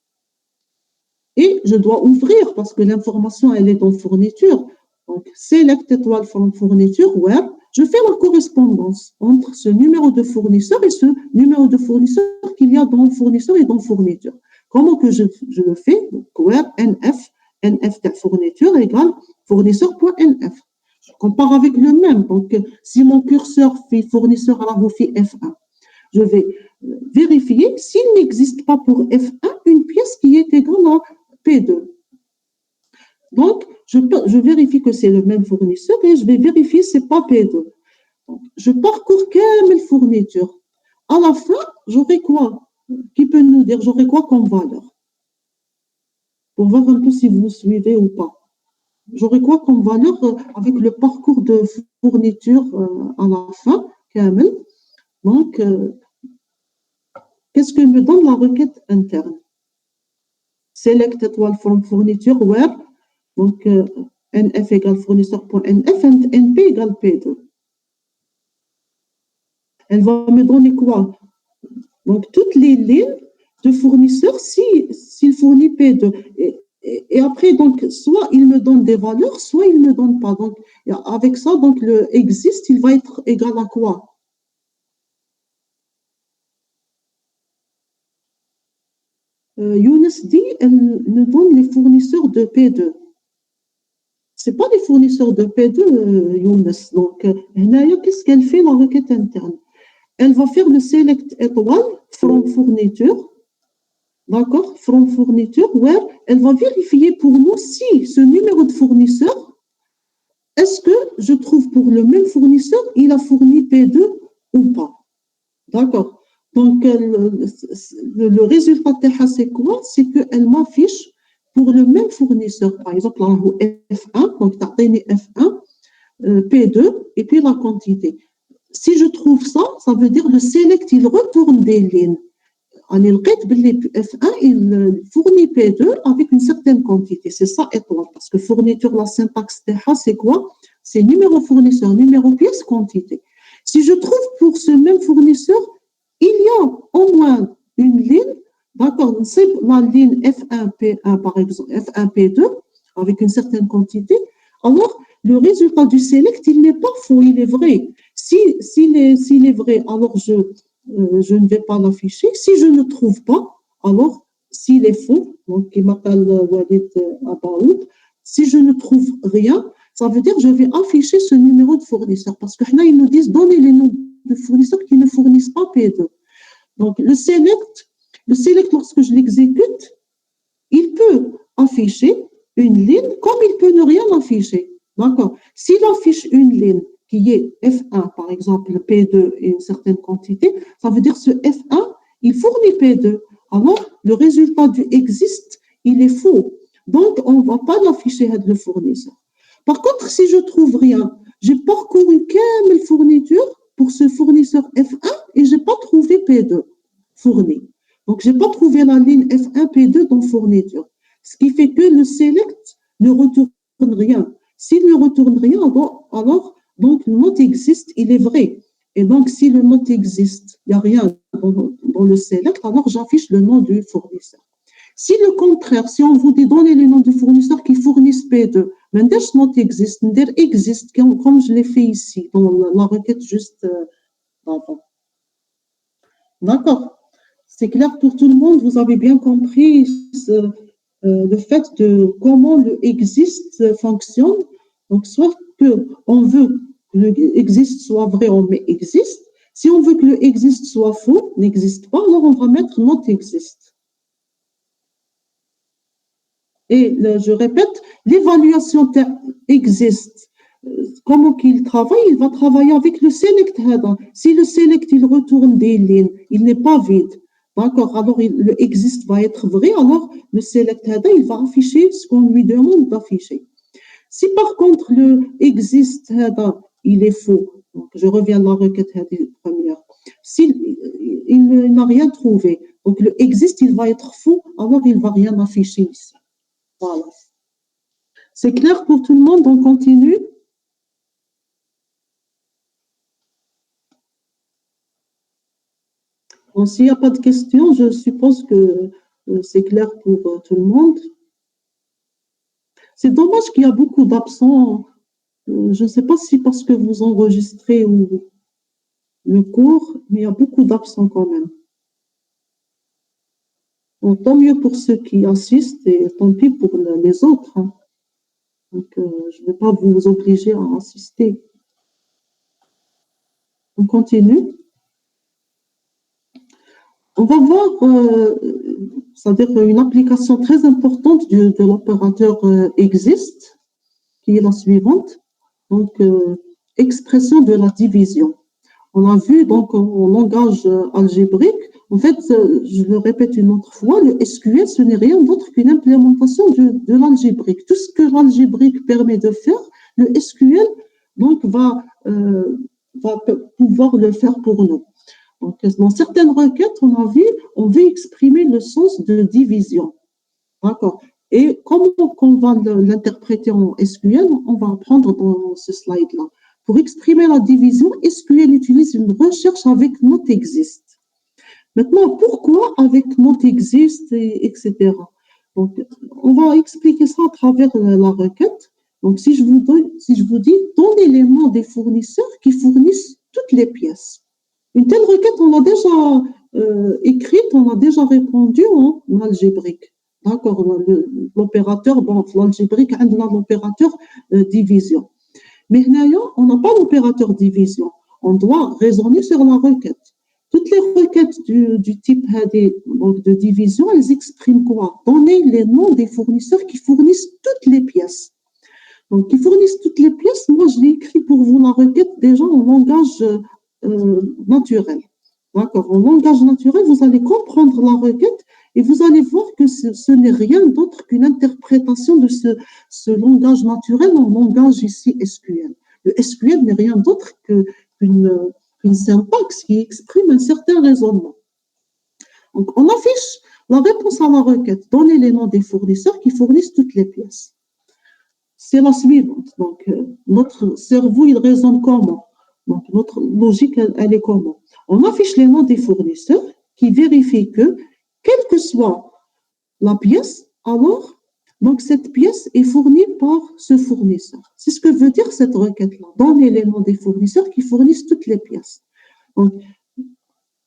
et je dois ouvrir parce que l'information, elle est dans fourniture. Donc, select étoile from fourniture, where je fais la correspondance entre ce numéro de fournisseur et ce numéro de fournisseur qu'il y a dans le fournisseur et dans fourniture. Comment que je le fais? Donc, where nf de fourniture égale fournisseur.nf. Je compare avec le même. Donc, si mon curseur fait fournisseur à la fait F1, je vais vérifier s'il n'existe pas pour F1 une pièce qui est égale à P2. Donc, je vérifie que c'est le même fournisseur et je vais vérifier si ce n'est pas P2. Donc, je parcours quelle fourniture. À la fin, j'aurai quoi? Qui peut nous dire, j'aurai quoi comme valeur? Pour voir un peu si vous suivez ou pas. J'aurai quoi comme valeur avec le parcours de fourniture à la fin, Kamel. Donc, qu'est-ce que me donne la requête interne? Select étoile from fourniture where, donc nf égale fournisseur.nf, np égale p2. Elle va me donner quoi? Donc, toutes les lignes de fournisseur, s'il fournit P2. Et après, donc, soit il me donne des valeurs, soit il ne me donne pas. Donc, avec ça, donc, le existe, il va être égal à quoi? Younes dit, elle nous donne les fournisseurs de P2. Ce pas les fournisseurs de P2, Younes. Donc, qu'est-ce qu'elle fait la requête interne? Elle va faire le select étoile from fourniture, d'accord, from fourniture, where elle va vérifier pour nous si ce numéro de fournisseur, est-ce que je trouve pour le même fournisseur, il a fourni P2 ou pas. D'accord. Donc, le résultat de c'est quoi? C'est qu'elle m'affiche pour le même fournisseur. Par exemple, là, F1, donc tu as F1, P2, et puis la quantité. Si je trouve ça, ça veut dire le select, il retourne des lignes. En F1, il fournit P2 avec une certaine quantité. C'est ça, étoile. Parce que fourniture, la syntaxe TH, c'est quoi? C'est numéro fournisseur, numéro pièce, quantité. Si je trouve pour ce même fournisseur, il y a au moins une ligne, d'accord, c'est la ligne F1P1 par exemple, F1P2 avec une certaine quantité, alors le résultat du select, il n'est pas faux, il est vrai. S'il est vrai, alors je ne vais pas l'afficher. Si je ne trouve pas, alors s'il est faux, donc il m'appelle Walid Abaoud, si je ne trouve rien, ça veut dire que je vais afficher ce numéro de fournisseur parce que là, ils nous disent donnez les noms de fournisseurs qui ne fournissent pas P2. Donc, le select, lorsque je l'exécute, il peut afficher une ligne comme il peut ne rien afficher. D'accord. S'il affiche une ligne qui est F1, par exemple, P2 et une certaine quantité, ça veut dire que ce F1, il fournit P2. Alors, le résultat du existe, il est faux. Donc, on ne va pas l'afficher le fournisseur. Par contre, si je trouve rien, j'ai parcouru quelle fourniture pour ce fournisseur F1 et je n'ai pas trouvé P2 fourni. Donc, je n'ai pas trouvé la ligne F1, P2 dans fourniture. Ce qui fait que le select ne retourne rien. S'il ne retourne rien, alors donc, le mot existe, il est vrai. Et donc, si le mot existe, il n'y a rien dans le select, alors j'affiche le nom du fournisseur. Si le contraire, si on vous dit donner les noms de fournisseurs qui fournissent P2, mais ce mot existe, existe, comme je l'ai fait ici, dans la requête juste avant. D'accord. C'est clair pour tout le monde, vous avez bien compris le fait de comment le existe fonctionne. Donc, soit qu'on veut que le existe soit vrai, on met existe. Si on veut que le existe soit faux, n'existe pas, alors on va mettre not exist. Et je répète, l'évaluation existe. Comment qu'il travaille? Il va travailler avec le select header. Si le select, il retourne des lignes, il n'est pas vide. D'accord, alors le exist va être vrai, alors le select header, il va afficher ce qu'on lui demande d'afficher. Si par contre le exist header, il est faux, donc je reviens à la requête header première, s'il il n'a rien trouvé, donc le exist, il va être faux, alors il ne va rien afficher ici. Voilà. C'est clair pour tout le monde, on continue. Bon, s'il n'y a pas de questions, je suppose que c'est clair pour tout le monde. C'est dommage qu'il y a beaucoup d'absents. Je ne sais pas si parce que vous enregistrez ou le cours, mais il y a beaucoup d'absents quand même. Bon, tant mieux pour ceux qui assistent et tant pis pour les autres. Hein. Donc, je ne vais pas vous obliger à assister. On continue. On va voir, c'est-à-dire une application très importante de l'opérateur exist, qui est la suivante. Donc, expression de la division. On a vu donc en langage algébrique, en fait, je le répète une autre fois, le SQL, ce n'est rien d'autre qu'une implémentation de l'algébrique. Tout ce que l'algébrique permet de faire, le SQL donc, va pouvoir le faire pour nous. Donc, dans certaines requêtes, on veut exprimer le sens de division. D'accord. Et comment on va l'interpréter en SQL, on va apprendre dans ce slide-là. Pour exprimer la division, SQL utilise une recherche avec not exist. Maintenant, pourquoi avec not exist, etc. Donc, on va expliquer ça à travers la requête. Donc, si je vous dis, donnez les noms des fournisseurs qui fournissent toutes les pièces. Une telle requête, on l'a déjà écrite, on a déjà répondu en algébrique. D'accord, l'opérateur, bon, l'algébrique, on a l'opérateur division. Mais on n'a pas l'opérateur division. On doit raisonner sur la requête. Toutes les requêtes du type donc de division, elles expriment quoi? Donner les noms des fournisseurs qui fournissent toutes les pièces. Donc, qui fournissent toutes les pièces, moi, je l'ai écrit pour vous la requête déjà en langage naturel. D'accord? En langage naturel, vous allez comprendre la requête et vous allez voir que ce n'est rien d'autre qu'une interprétation de ce langage naturel en langage ici SQL. Le SQL n'est rien d'autre qu'une syntaxe qui exprime un certain raisonnement. Donc, on affiche la réponse à la requête. Donnez les noms des fournisseurs qui fournissent toutes les pièces. C'est la suivante. Donc, notre cerveau, il raisonne comment? Donc, notre logique, elle est comment? On affiche les noms des fournisseurs qui vérifient que, quelle que soit la pièce, alors, donc cette pièce est fournie par ce fournisseur. C'est ce que veut dire cette requête-là. Donner les noms des fournisseurs qui fournissent toutes les pièces. Donc,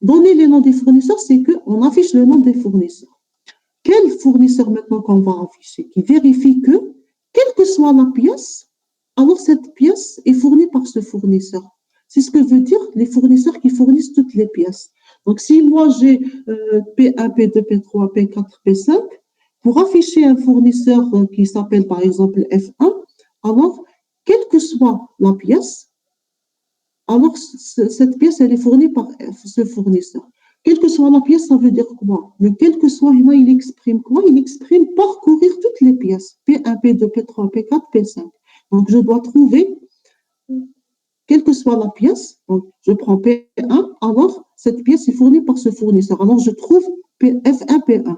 donner les noms des fournisseurs, c'est qu'on affiche le nom des fournisseurs. Quel fournisseur maintenant qu'on va afficher? Qui vérifie que, quelle que soit la pièce, alors cette pièce est fournie par ce fournisseur. C'est ce que veut dire les fournisseurs qui fournissent toutes les pièces. Donc, si moi j'ai P1, P2, P3, P4, P5, pour afficher un fournisseur qui s'appelle par exemple F1, alors, quelle que soit la pièce, alors cette pièce, elle est fournie par ce fournisseur. Quelle que soit la pièce, ça veut dire quoi? Le quel que soit, il exprime quoi? Il exprime parcourir toutes les pièces. P1, P2, P3, P4, P5. Donc, je dois trouver, quelle que soit la pièce, donc je prends P1, alors cette pièce est fournie par ce fournisseur. Alors, je trouve F1, P1.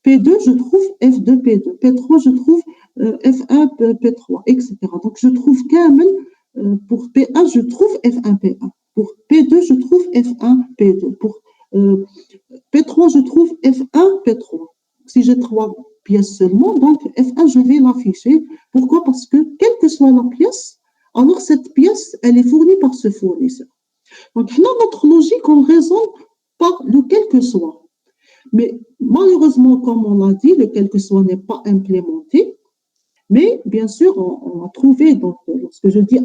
P2, je trouve F2, P2. P3, je trouve F1, P3, etc. Donc, je trouve quand même, pour P1, je trouve F1, P1. Pour P2, je trouve F1, P2. Pour P3, je trouve F1, P3. Si j'ai 3 pièces seulement, donc F1, je vais l'afficher. Pourquoi? Parce que, quelle que soit la pièce, alors cette pièce, elle est fournie par ce fournisseur. Donc, dans notre logique, on raisonne par le quel que soit. Mais malheureusement, comme on l'a dit, le quel que soit n'est pas implémenté. Mais bien sûr, on a trouvé, donc, lorsque je dis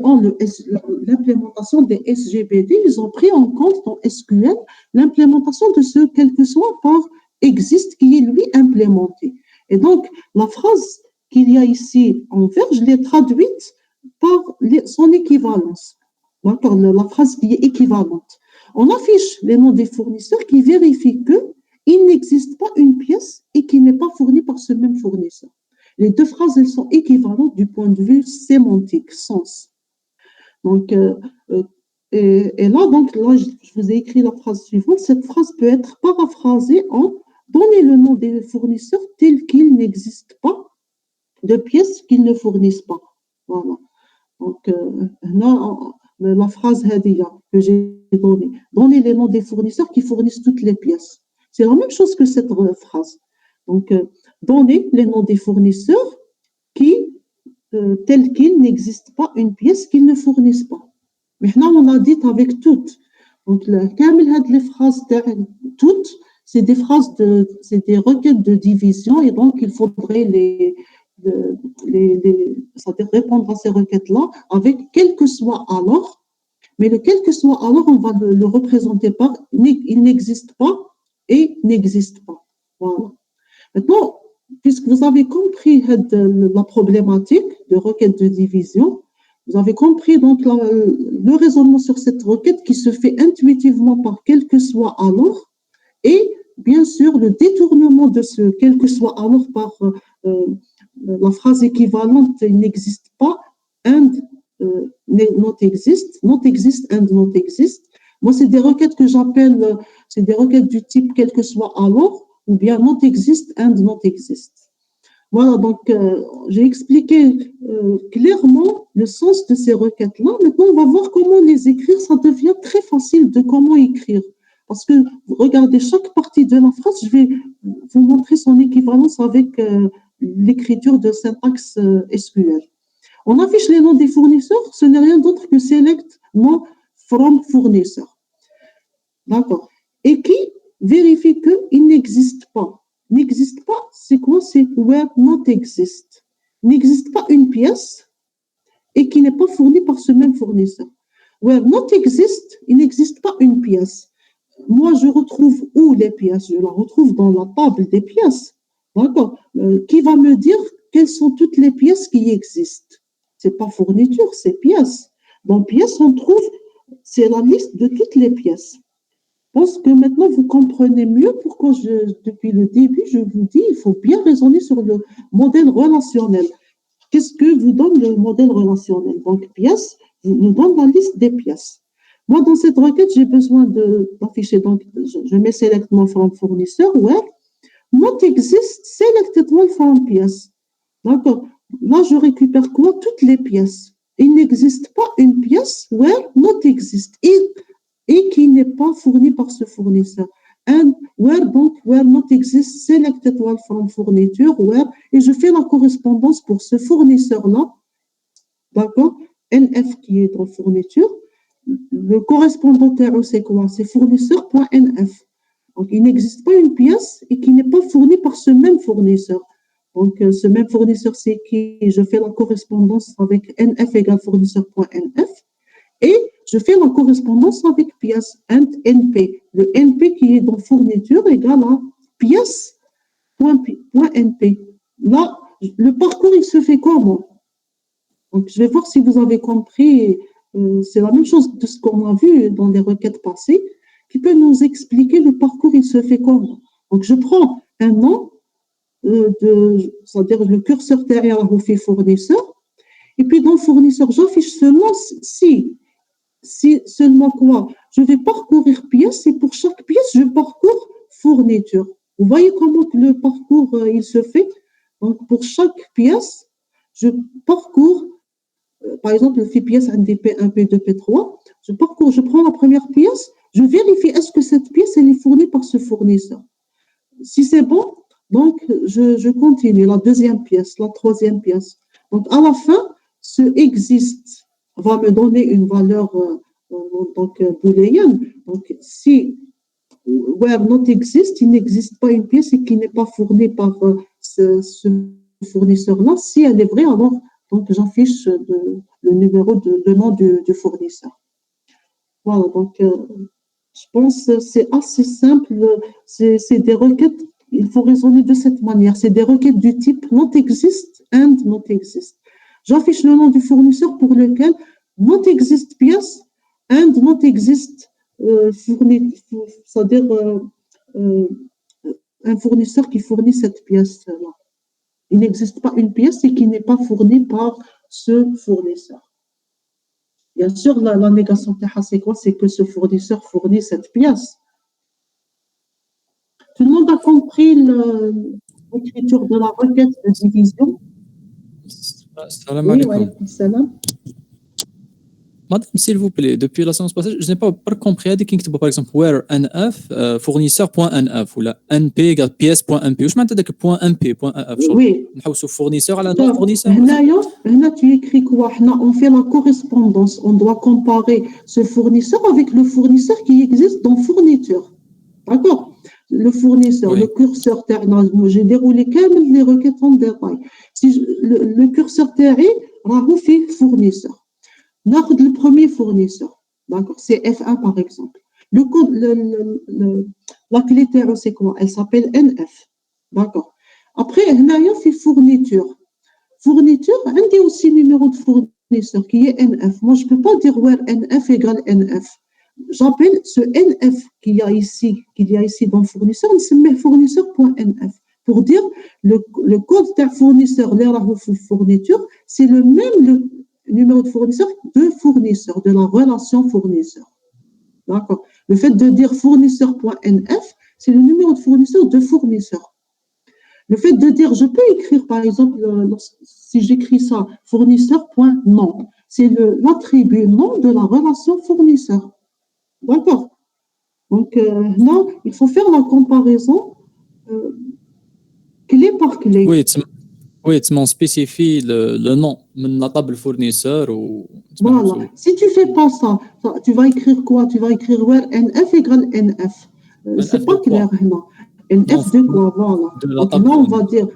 l'implémentation des SGBD, ils ont pris en compte dans SQL l'implémentation de ce quel que soit par existe qui est lui implémenté. Et donc, la phrase qu'il y a ici en vert, je l'ai traduite par son équivalence. D'accord, la phrase qui est équivalente. On affiche les noms des fournisseurs qui vérifient qu'il n'existe pas une pièce et qui n'est pas fournie par ce même fournisseur. Les deux phrases, elles sont équivalentes du point de vue sémantique, sens. Donc, et là, donc, là, je vous ai écrit la phrase suivante. Cette phrase peut être paraphrasée en donnez le nom des fournisseurs tel qu'il n'existe pas de pièces qu'ils ne fournissent pas. Voilà. Donc, la phrase Hadia que j'ai donnée. Donnez les noms des fournisseurs qui fournissent toutes les pièces. C'est la même chose que cette phrase. Donc, donner les noms des fournisseurs tels qu'ils n'existent pas une pièce qu'ils ne fournissent pas. Maintenant, on a dit avec toutes. Donc, les phrases toutes, c'est des phrases c'est des requêtes de division et donc il faudrait c'est-à-dire répondre à ces requêtes-là avec quel que soit alors, mais le quel que soit alors, on va le représenter par il n'existe pas et n'existe pas. Voilà. Maintenant, puisque vous avez compris la problématique de requête de division, vous avez compris donc le raisonnement sur cette requête qui se fait intuitivement par quel que soit alors, et bien sûr le détournement de ce quel que soit alors par la phrase équivalente il n'existe pas and not exist and not exist. Moi, c'est des requêtes que j'appelle, c'est des requêtes du type quel que soit alors, ou bien not exist and not exist. Voilà, donc j'ai expliqué clairement le sens de ces requêtes-là. Maintenant, on va voir comment les écrire. Ça devient très facile de comment écrire. Parce que, regardez, chaque partie de la phrase, je vais vous montrer son équivalence avec l'écriture de syntaxe SQL. On affiche les noms des fournisseurs, ce n'est rien d'autre que select nom from fournisseur. D'accord. Et qui vérifie qu'il n'existe pas. N'existe pas, c'est quoi? C'est where not exist. N'existe pas une pièce et qui n'est pas fournie par ce même fournisseur. Where not exist, il n'existe pas une pièce. Moi, je retrouve où les pièces? Je la retrouve dans la table des pièces. D'accord. Qui va me dire quelles sont toutes les pièces qui existent? C'est pas fourniture, c'est pièces. Dans pièces, on trouve, c'est la liste de toutes les pièces. Je pense que maintenant, vous comprenez mieux pourquoi, depuis le début, je vous dis, il faut bien raisonner sur le modèle relationnel. Qu'est-ce que vous donne le modèle relationnel? Donc, pièces, nous donne la liste des pièces. Moi, dans cette requête, j'ai besoin d'afficher, donc, je mets select mon from fournisseur, where not exist selected one from pièce. D'accord. Là, je récupère quoi? Toutes les pièces. Il n'existe pas une pièce where not exist et qui n'est pas fournie par ce fournisseur. And where not exist selected one from fourniture, where, et je fais la correspondance pour ce fournisseur-là. D'accord. NF qui est dans fourniture. Le correspondant terreau, c'est quoi? C'est fournisseur.nf. Donc, il n'existe pas une pièce et qui n'est pas fournie par ce même fournisseur. Donc, ce même fournisseur, c'est qui? Je fais la correspondance avec nf égale fournisseur.nf et je fais la correspondance avec pièce, and np. Le np qui est dans fourniture égale à pièce.np. Là, le parcours, il se fait comment? Donc, je vais voir si vous avez compris. C'est la même chose de ce qu'on a vu dans les requêtes passées, qui peut nous expliquer le parcours, il se fait comment. Donc, je prends un nom, c'est-à-dire le curseur derrière vous fait fournisseur, et puis dans fournisseur, j'affiche seulement si seulement quoi? Je vais parcourir pièce, et pour chaque pièce, je parcours fourniture. Vous voyez comment le parcours, il se fait? Donc, pour chaque pièce, je parcours. Par exemple, je fais pièce NDP 1, P2, P3. Je prends la première pièce, je vérifie est-ce que cette pièce elle est fournie par ce fournisseur. Si c'est bon, donc je continue la deuxième pièce, la troisième pièce. Donc à la fin, ce existe va me donner une valeur booléenne. Donc si where not exist, il n'existe pas une pièce et qui n'est pas fournie par ce fournisseur-là. Si elle est vraie, alors donc, j'affiche le numéro de nom du fournisseur. Voilà, donc je pense que c'est assez simple. C'est des requêtes, il faut raisonner de cette manière. C'est des requêtes du type not exist and not exist. J'affiche le nom du fournisseur pour lequel not exist pièce and not exist c'est-à-dire un fournisseur qui fournit cette pièce-là. Il n'existe pas une pièce et qui n'est pas fournie par ce fournisseur. Bien sûr, la négation c'est quoi? C'est que ce fournisseur fournit cette pièce. Tout le monde a compris l'écriture de la requête de division? Salam oui, alaikum. Salam. Madame, s'il vous plaît, depuis la séance passée, je n'ai pas compris. Par exemple, where nf fournisseur.nf ou la np égale pièce.np. Ou je m'entends que .np. Oui. نحوسوا fournisseur على non fournisseur. Là, tu écris quoi? On fait la correspondance. On doit comparer ce fournisseur avec le fournisseur qui existe dans fourniture. D'accord? Le fournisseur, oui. Le curseur terrestre. J'ai déroulé les requêtes en détail. Si le curseur terrestre, on fait fournisseur. Notre le premier fournisseur, d'accord, c'est F1 par exemple. Le code, la clé terre, c'est quoi? Elle s'appelle NF, d'accord. Après, on a fait fourniture. Fourniture, on a aussi numéro de fournisseur qui est NF. Moi, je ne peux pas dire where NF égale NF. J'appelle ce NF qu'il y a ici dans fournisseur, on s'appelle fournisseur.nf. Pour dire le code de fournisseur, fourniture, c'est le même numéro de fournisseur, de la relation fournisseur. D'accord. Le fait de dire fournisseur.nf, c'est le numéro de fournisseur de fournisseur. Le fait de dire, je peux écrire, par exemple, si j'écris ça, fournisseur.nom, c'est l'attribut nom de la relation fournisseur. D'accord? Donc, là, il faut faire la comparaison clé par clé. Oui, tu m'en spécifies le nom de la table fournisseur ou Voilà. Si tu fais pas ça, tu vas écrire quoi? Tu vas écrire where NF égale NF. C'est pas clair, هنا. NF de quoi? Voilà. Donc là, on va dire,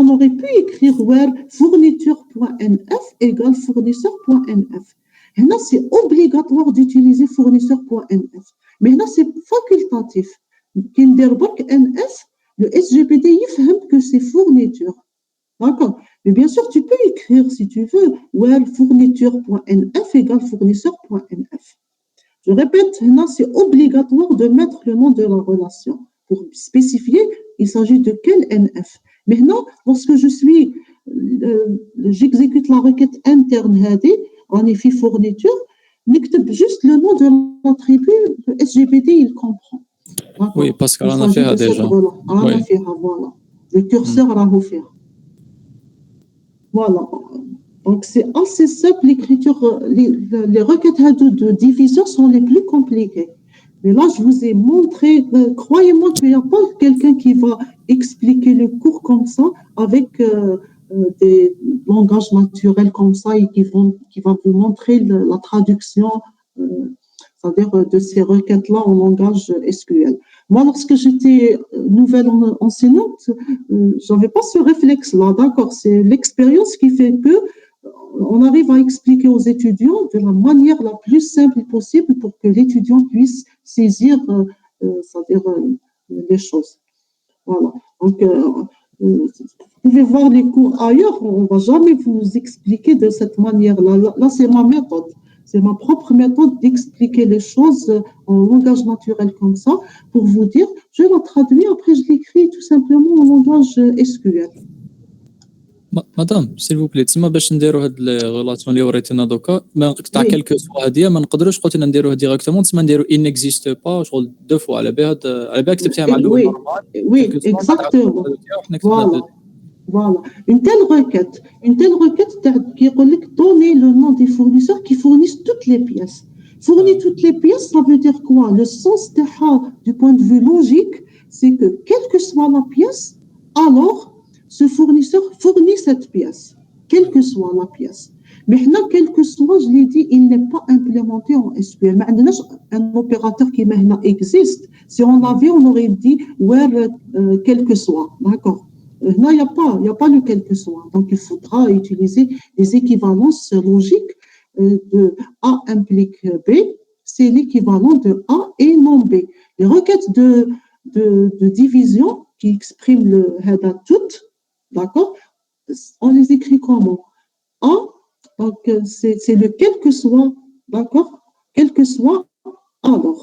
on aurait pu écrire where fourniture.nf égale fournisseur.nf. Là, c'est obligatoire d'utiliser fournisseur.nf. Mais là, c'est facultatif. NF, le SGPD, il fait que c'est fourniture. D'accord. Mais bien sûr, tu peux écrire, si tu veux, where fourniture.nf égale fournisseur.nf. Je répète, là, c'est obligatoire de mettre le nom de la relation. Pour spécifier, il s'agit de quel NF. Maintenant, lorsque j'exécute la requête interne هذه, en effet fourniture, نكتب juste le nom de l'attribut, le SGPD, il comprend. Oui, parce qu'on a fait déjà. Voilà. Le curseur راهو فيها. Voilà. Donc, c'est assez simple, l'écriture. Les requêtes de division sont les plus compliquées. Mais là, je vous ai montré, croyez-moi qu'il n'y a pas quelqu'un qui va expliquer le cours comme ça, avec des langages naturels comme ça, et qui va vous montrer la traduction, c'est-à-dire de ces requêtes-là en langage SQL. Moi, lorsque j'étais nouvelle enseignante, j'avais pas ce réflexe-là, d'accord? C'est l'expérience qui fait que on arrive à expliquer aux étudiants de la manière la plus simple possible pour que l'étudiant puisse saisir, c'est-à-dire les choses. Voilà. Donc, vous pouvez voir les cours ailleurs, on va jamais vous expliquer de cette manière-là. Là, c'est ma méthode. C'est ma propre méthode d'expliquer les choses en langage naturel comme ça, pour vous dire, je la traduis, après je l'écris tout simplement en langage SQL. مدام سيل فو بلي تسمى باش نديروا هاد لي غولاسيون اللي وريتينا دوكا ما نقطع كلكو سوا هاديه ما نقدروش قلت لنا نديروها ديريكتومون تسمى نديروا ان اكزيست با شغل دو فوا على بالها كتبتيها مع اللغه نورمال وي اكزاكتومون Voilà. Une telle requête qui donner le nom des fournisseurs qui fournissent toutes les pièces. Fournir toutes les pièces, ça veut dire quoi? Le sens du point de vue logique, c'est que quelle que soit la pièce, alors ce fournisseur fournit cette pièce, quelle que soit la pièce. Maintenant, quel que soit, je l'ai dit, il n'est pas implémenté en SQL. Mais un opérateur qui maintenant existe, si on avait, on aurait dit where quel que soit, d'accord? Non, il n'y a pas le quel que soit. Donc, il faudra utiliser des équivalences logiques de A implique B. C'est l'équivalent de A et non B. Les requêtes de division qui expriment le header tout, d'accord, on les écrit comment? A, donc c'est le quel que soit, d'accord, quel que soit, alors.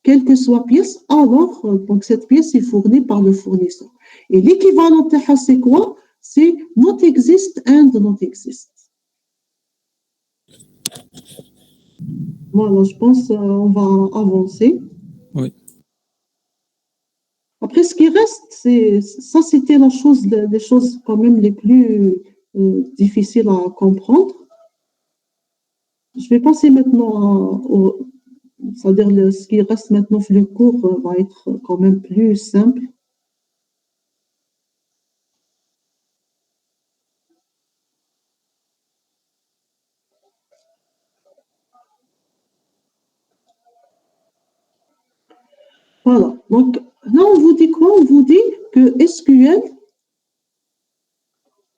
Quelle que soit pièce, alors donc cette pièce est fournie par le fournisseur. Et l'équivalent c'est quoi? C'est not exist and not exist. Voilà, je pense on va avancer. Oui. Après, ce qui reste, ça c'était les choses quand même les plus difficiles à comprendre. Je vais passer maintenant c'est-à-dire ce qui reste maintenant le cours va être quand même plus simple. Voilà, donc là on vous dit quoi? On vous dit que SQL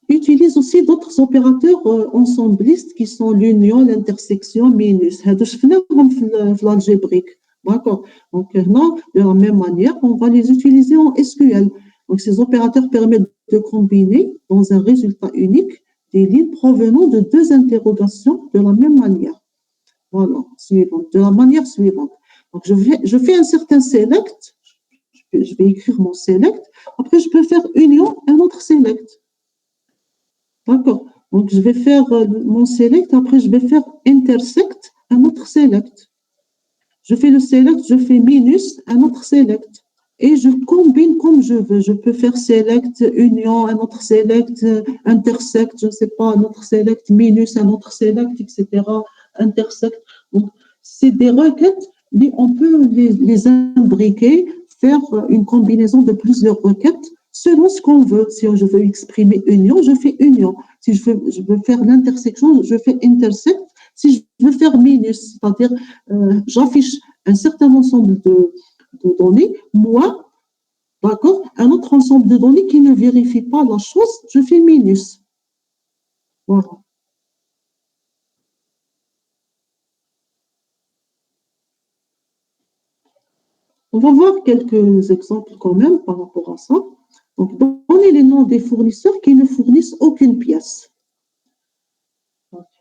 utilise aussi d'autres opérateurs ensemblistes qui sont l'union, l'intersection, minus. هادو شفناهم في l'algébrique. D'accord. Donc là, de la même manière, on va les utiliser en SQL. Donc ces opérateurs permettent de combiner dans un résultat unique des lignes provenant de deux interrogations de la même manière. Voilà, de la manière suivante. Donc je fais un certain select, je vais écrire mon select, après je peux faire union, un autre select. D'accord. Donc je vais faire mon select, après je vais faire intersect, un autre select. Je fais le select, je fais minus, un autre select. et je combine comme je veux. Je peux faire select, union, un autre select, intersect, je ne sais pas, un autre select, minus, un autre select, etc. Intersect. Donc, c'est des requêtes, mais on peut les imbriquer, faire une combinaison de plusieurs requêtes selon ce qu'on veut. Si je veux exprimer union, je fais union. Si je veux faire l'intersection, je fais intersect. Si je veux faire minus, c'est-à-dire j'affiche un certain ensemble de données, moi, d'accord, un autre ensemble de données qui ne vérifie pas la chose, je fais minus. Voilà. On va voir quelques exemples quand même par rapport à ça. Donc, donnez les noms des fournisseurs qui ne fournissent aucune pièce.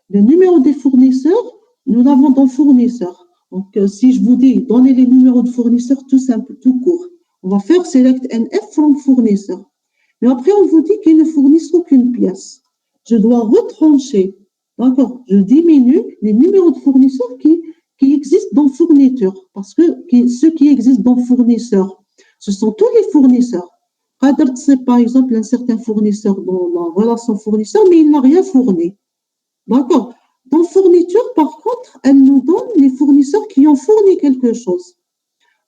Le numéro des fournisseurs, nous l'avons dans fournisseurs. Donc, si je vous dis, donnez les numéros de fournisseurs tout simple, tout court. On va faire select NF from fournisseur. Mais après, on vous dit qu'ils ne fournissent aucune pièce. Je dois retrancher. D'accord? Je diminue les numéros de fournisseurs qui existent dans fourniture. Parce que ceux qui existent dans fournisseur, ce sont tous les fournisseurs. C'est par exemple un certain fournisseur dans la relation fournisseur, mais il n'a rien fourni. D'accord. Dans fourniture, par contre, elle nous donne les fournisseurs qui ont fourni quelque chose.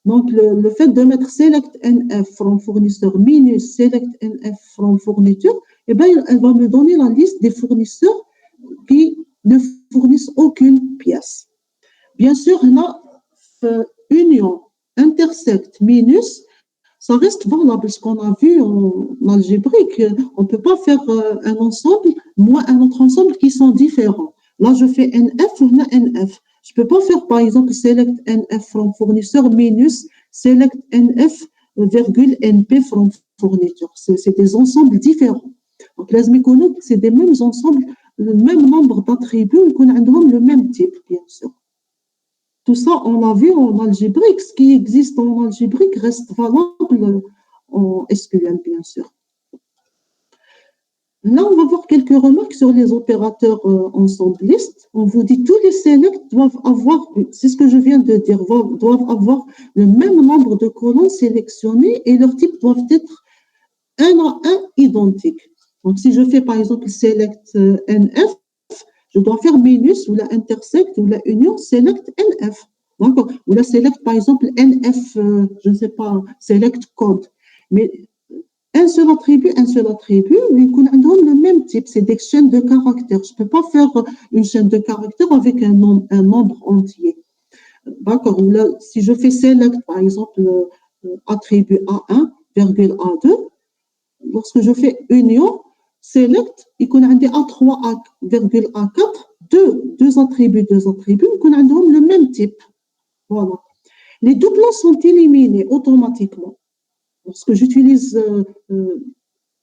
Donc, le fait de mettre select NF from fournisseur minus select NF from fourniture, eh bien, elle va me donner la liste des fournisseurs qui ne fournissent aucune pièce. Bien sûr, là, union, intersect, minus, ça reste valable, ce qu'on a vu en algébrique. On ne peut pas faire un ensemble, moins un autre ensemble qui sont différents. Là, je fais NF ou NF. Je ne peux pas faire, par exemple, select NF from fournisseur minus select NF virgule NP from fourniture. C'est des ensembles différents. Donc, les mécaniques, c'est des mêmes ensembles, le même nombre d'attributs, qu'on a le même type, bien sûr. Tout ça, on l'a vu en algébrique. Ce qui existe en algébrique reste valable en SQL, bien sûr. Là, on va voir quelques remarques sur les opérateurs ensemblistes. On vous dit que tous les selects doivent avoir, c'est ce que je viens de dire, doivent avoir le même nombre de colonnes sélectionnées et leurs types doivent être un à un identiques. Donc, si je fais par exemple select NF, je dois faire minus ou la intersect ou la union select NF. D'accord. Ou la select par exemple NF, je ne sais pas, select code. Mais un seul attribut, ils ont le même type, c'est des chaînes de caractères. Je ne peux pas faire une chaîne de caractères avec un nombre entier. D'accord. Ou là, si je fais select, par exemple, attribut A1, virgule A2, lorsque je fais union, select, il y a A3, virgule A4, deux attributs, ils ont le même type. Voilà. Les doublons sont éliminés automatiquement. Lorsque j'utilise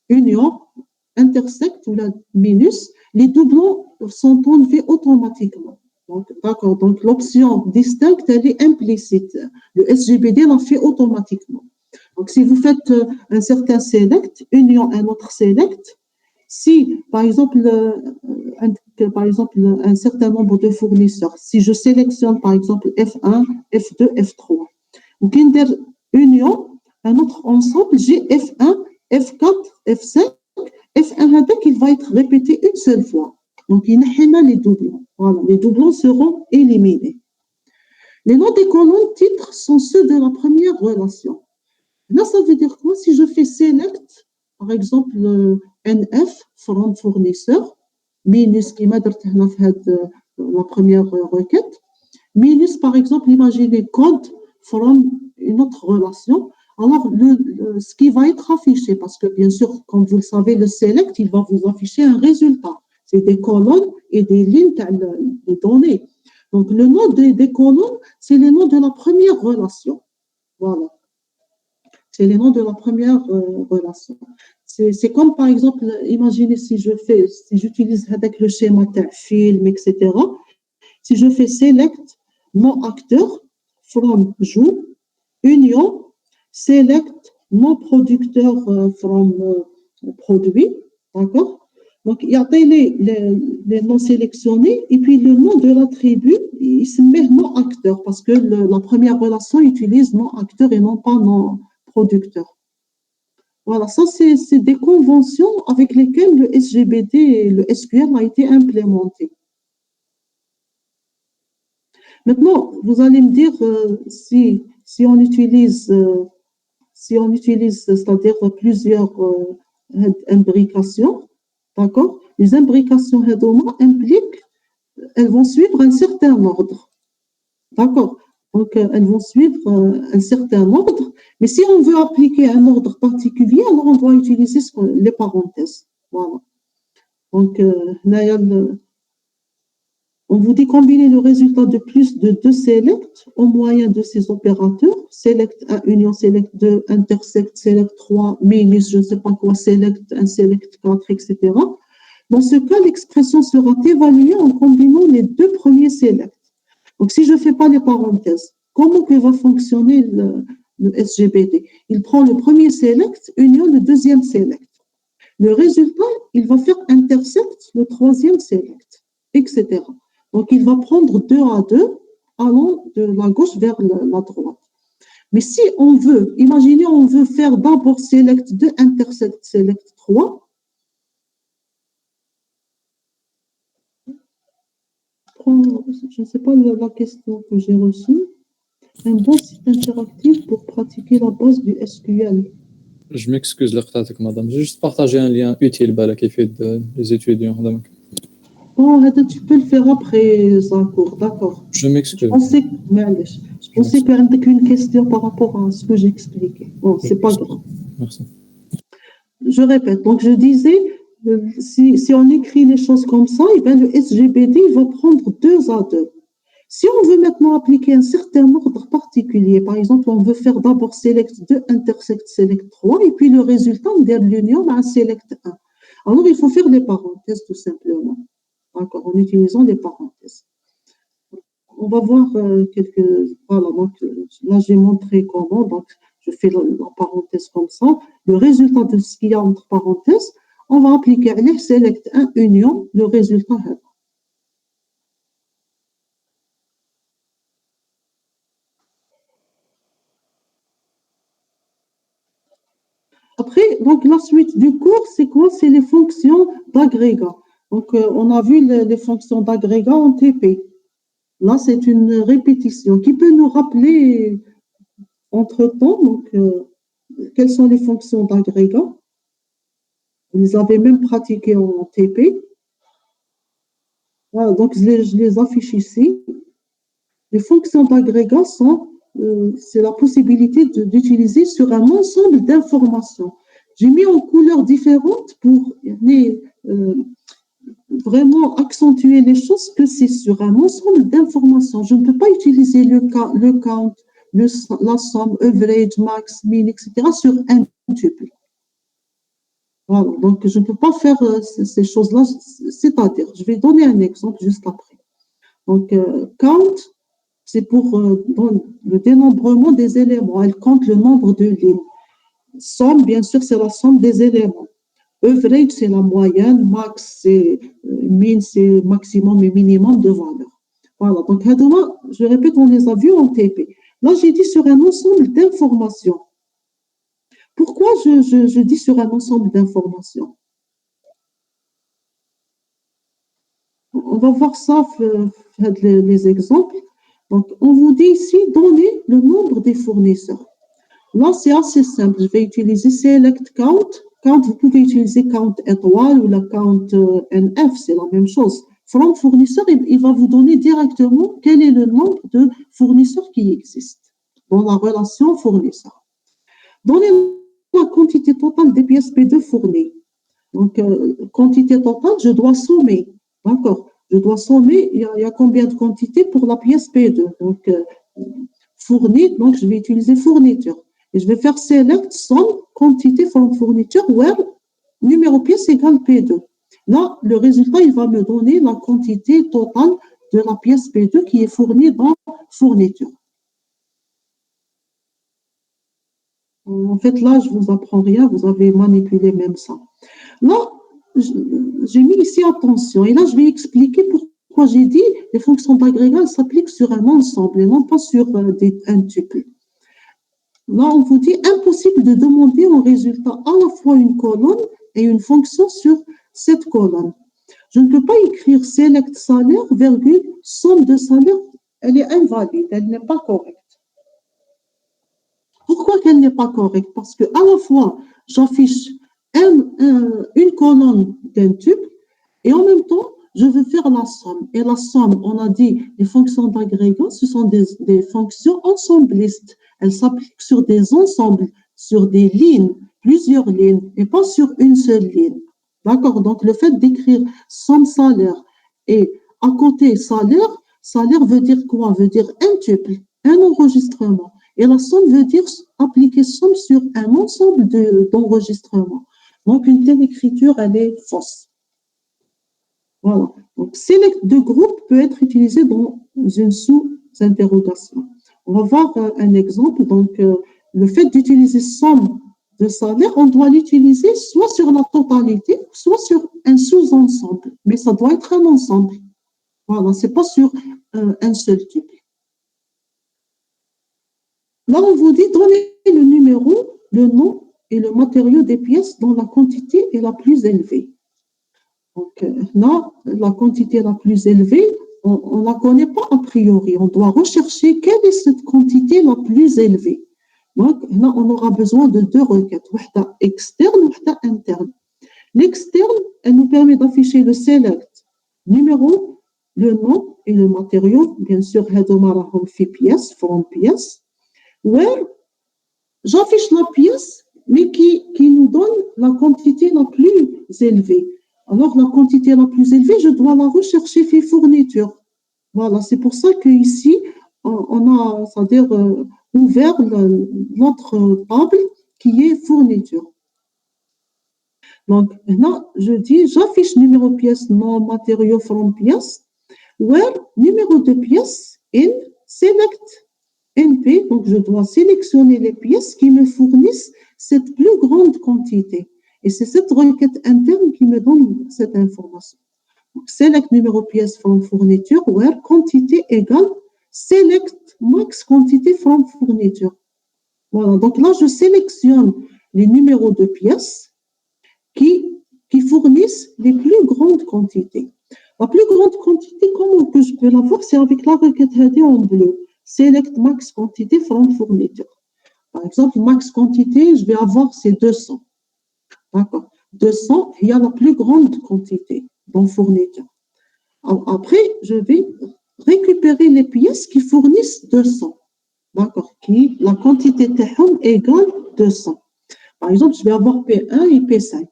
union, intersect ou la minus, les doublons sont enlevés automatiquement. D'accord. Donc, l'option distincte, elle est implicite. Le SGBD l'a fait automatiquement. Donc, si vous faites un certain select, union, un autre select, si, par exemple, un certain nombre de fournisseurs, si je sélectionne, par exemple, F1, F2, F3, ou union, un autre ensemble, j'ai F1, F4, F5, F1 qui va être répété une seule fois. Donc, il y a les doublons. Voilà, les doublons seront éliminés. Les noms des colonnes titres sont ceux de la première relation. Là, ça veut dire quoi? Si je fais select, par exemple, NF, from fournisseur, minus qui m'a dit la première requête, minus, par exemple, imaginez code from une autre relation. Alors, ce qui va être affiché, parce que bien sûr, comme vous le savez, le select, il va vous afficher un résultat. C'est des colonnes et des lignes de données. Donc, le nom des colonnes, c'est les noms de la première relation. Voilà. C'est les noms de la première relation. C'est comme, par exemple, imaginez si j'utilise avec le schéma film, etc. Si je fais select, mon acteur, from joue, union, select, mon producteur, from produit, d'accord? Donc, il y a les noms sélectionnés et puis le nom de l'attribut, il se met nom acteur parce que la première relation utilise nom acteur et non pas nom producteur. Voilà, ça c'est des conventions avec lesquelles le SGBD et le SQL a été implémenté. Maintenant, vous allez me dire si on utilise, c'est-à-dire plusieurs imbrications, d'accord? Les imbrications Hedoma impliquent, elles vont suivre un certain ordre, d'accord? Donc, elles vont suivre un certain ordre, mais si on veut appliquer un ordre particulier, alors on doit utiliser les parenthèses. Voilà. Donc, là, on vous dit combiner le résultat de plus de 2 selects au moyen de ces opérateurs. Select 1, union select 2, intersect select 3, minus, je ne sais pas quoi, select 1, select 4, etc. Dans ce cas, l'expression sera évaluée en combinant les 2 premiers selects. Donc, si je ne fais pas les parenthèses, comment que va fonctionner le SGBD? Il prend le premier select, union le deuxième select. Le résultat, il va faire intersect le troisième select, etc. Donc, il va prendre 2 à 2, allant de la gauche vers la droite. Mais si on veut, imaginez, on veut faire d'abord select 2, intersect select 3. Je ne sais pas la question que j'ai reçue. Un bon site interactif pour pratiquer la base du SQL. Je m'excuse لقطعتك madame. J'ai juste partagé un lien utile بالك يفيد les étudiants. Bon, tu peux le faire après Zakour, d'accord. Je m'excuse. Je pensais qu'il y avait une question par rapport à ce que j'ai expliqué. Bon, c'est pas grave. Merci. Je répète, donc je disais, si on écrit les choses comme ça, et bien le SGBD il va prendre 2 à 2. Si on veut maintenant appliquer un certain ordre particulier, par exemple, on veut faire d'abord select 2, intersect select 3, et puis le résultat, on donne l'union à select 1. Alors, il faut faire des parenthèses tout simplement, d'accord, en utilisant des parenthèses. On va voir quelques... Voilà, donc là, j'ai montré comment, donc je fais la parenthèse comme ça. Le résultat de ce qu'il y a entre parenthèses, on va appliquer les select 1, union, le résultat. Après, donc la suite du cours, c'est quoi? C'est les fonctions d'agrégat. Donc, on a vu les fonctions d'agrégat en TP. Là, c'est une répétition qui peut nous rappeler entre-temps, donc, quelles sont les fonctions d'agrégat. Vous les avez même pratiquées en TP. Voilà, donc je les affiche ici. Les fonctions d'agrégat sont c'est la possibilité d'utiliser sur un ensemble d'informations. J'ai mis en couleurs différentes pour vraiment accentuer les choses que c'est sur un ensemble d'informations. Je ne peux pas utiliser le count, la somme, average, max, min, etc. sur un tuple. Voilà, donc je ne peux pas faire ces choses-là, c'est-à-dire, je vais donner un exemple juste après. Donc, count, c'est pour le dénombrement des éléments. Elle compte le nombre de lignes. Somme, bien sûr, c'est la somme des éléments. Average, c'est la moyenne. Max, c'est min, c'est maximum et minimum de valeur. Voilà. Donc, je répète, on les a vus en TP. Là, j'ai dit sur un ensemble d'informations. Pourquoi je dis sur un ensemble d'informations? On va voir ça, les exemples. Donc, on vous dit ici, donnez le nombre des fournisseurs. Là, c'est assez simple. Je vais utiliser select count. Count, vous pouvez utiliser count étoile ou la count NF, c'est la même chose. From fournisseur, il va vous donner directement quel est le nombre de fournisseurs qui existent dans la relation fournisseur. Donnez la quantité totale des pièces P2 fournies. Donc, quantité totale, je dois sommer. D'accord. Je dois sommer, il y a combien de quantités pour la pièce P2. Donc, fournie, donc je vais utiliser fourniture. Et je vais faire select somme quantité from fourniture where numéro pièce égale P2. Là, le résultat, il va me donner la quantité totale de la pièce P2 qui est fournie dans fourniture. En fait, là, je ne vous apprends rien, vous avez manipulé même ça. Là, j'ai mis ici attention. Et là, je vais expliquer pourquoi j'ai dit les fonctions d'agrégat s'appliquent sur un ensemble et non pas sur un tuple. Là, on vous dit impossible de demander en résultat à la fois une colonne et une fonction sur cette colonne. Je ne peux pas écrire select salaire, virgule, somme de salaire, elle est invalide, elle n'est pas correcte. Pourquoi qu'elle n'est pas correcte? Parce que à la fois, j'affiche une colonne d'un tube et en même temps, je veux faire la somme. Et la somme, on a dit, les fonctions d'agrégat, ce sont des fonctions ensemblistes. Elles s'appliquent sur des ensembles, sur des lignes, plusieurs lignes, et pas sur une seule ligne. D'accord? Donc, le fait d'écrire somme salaire et à côté salaire, salaire veut dire quoi? Veut dire un tuple, un enregistrement. Et la somme veut dire appliquer somme sur un ensemble d'enregistrements. Donc, une telle écriture, elle est fausse. Voilà. Donc, select de groupe peut être utilisé dans une sous-interrogation. On va voir un exemple. Donc, le fait d'utiliser somme de salaire, on doit l'utiliser soit sur la totalité, soit sur un sous-ensemble. Mais ça doit être un ensemble. Voilà, c'est pas sur un seul type. Là, on vous dit donner le numéro, le nom et le matériau des pièces dont la quantité est la plus élevée. Donc là, la quantité la plus élevée, on ne la connaît pas a priori. On doit rechercher quelle est cette quantité la plus élevée. Donc là, on aura besoin de deux requêtes, une externe et une interne. L'externe, elle nous permet d'afficher le select, numéro, le nom et le matériau. Bien sûr, pièce, from pièce. Where j'affiche la pièce, mais qui nous donne la quantité la plus élevée. Alors, la quantité la plus élevée, je dois la rechercher chez fourniture. Voilà, c'est pour ça qu'ici, on a, c'est-à-dire, ouvert notre table qui est fourniture. Donc, là, je dis, j'affiche numéro pièce, nom, matériau, from pièce, where numéro de pièce, in, select, NP, donc je dois sélectionner les pièces qui me fournissent cette plus grande quantité. Et c'est cette requête interne qui me donne cette information. Donc, select numéro pièce from fourniture, where quantité égale select max quantité from fourniture. Voilà, donc là, je sélectionne les numéros de pièces qui fournissent les plus grandes quantités. La plus grande quantité, comment que je peux l'avoir? C'est avec la requête headée en bleu. Select max quantité from fourniture. Par exemple, max quantité, je vais avoir c'est 200. D'accord. 200, il y a la plus grande quantité dans fourniture. Après, je vais récupérer les pièces qui fournissent 200. D'accord. La quantité THM égale 200. Par exemple, je vais avoir P1 et P5.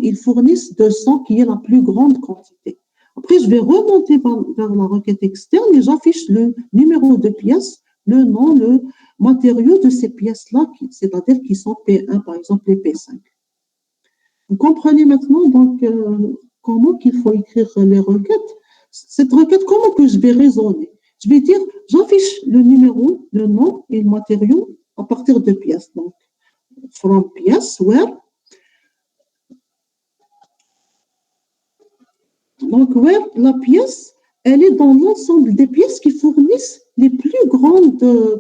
Ils fournissent 200 qui est la plus grande quantité. Après, je vais remonter vers la requête externe et j'affiche le numéro de pièce, le nom, le matériau de ces pièces-là, c'est-à-dire qui sont P1, par exemple, et P5. Vous comprenez maintenant donc comment qu'il faut écrire les requêtes. Cette requête, comment que je vais raisonner? Je vais dire, j'affiche le numéro, le nom et le matériau à partir de pièces. Donc, from pièce, where. Donc, where la pièce, elle est dans l'ensemble des pièces qui fournissent les plus grandes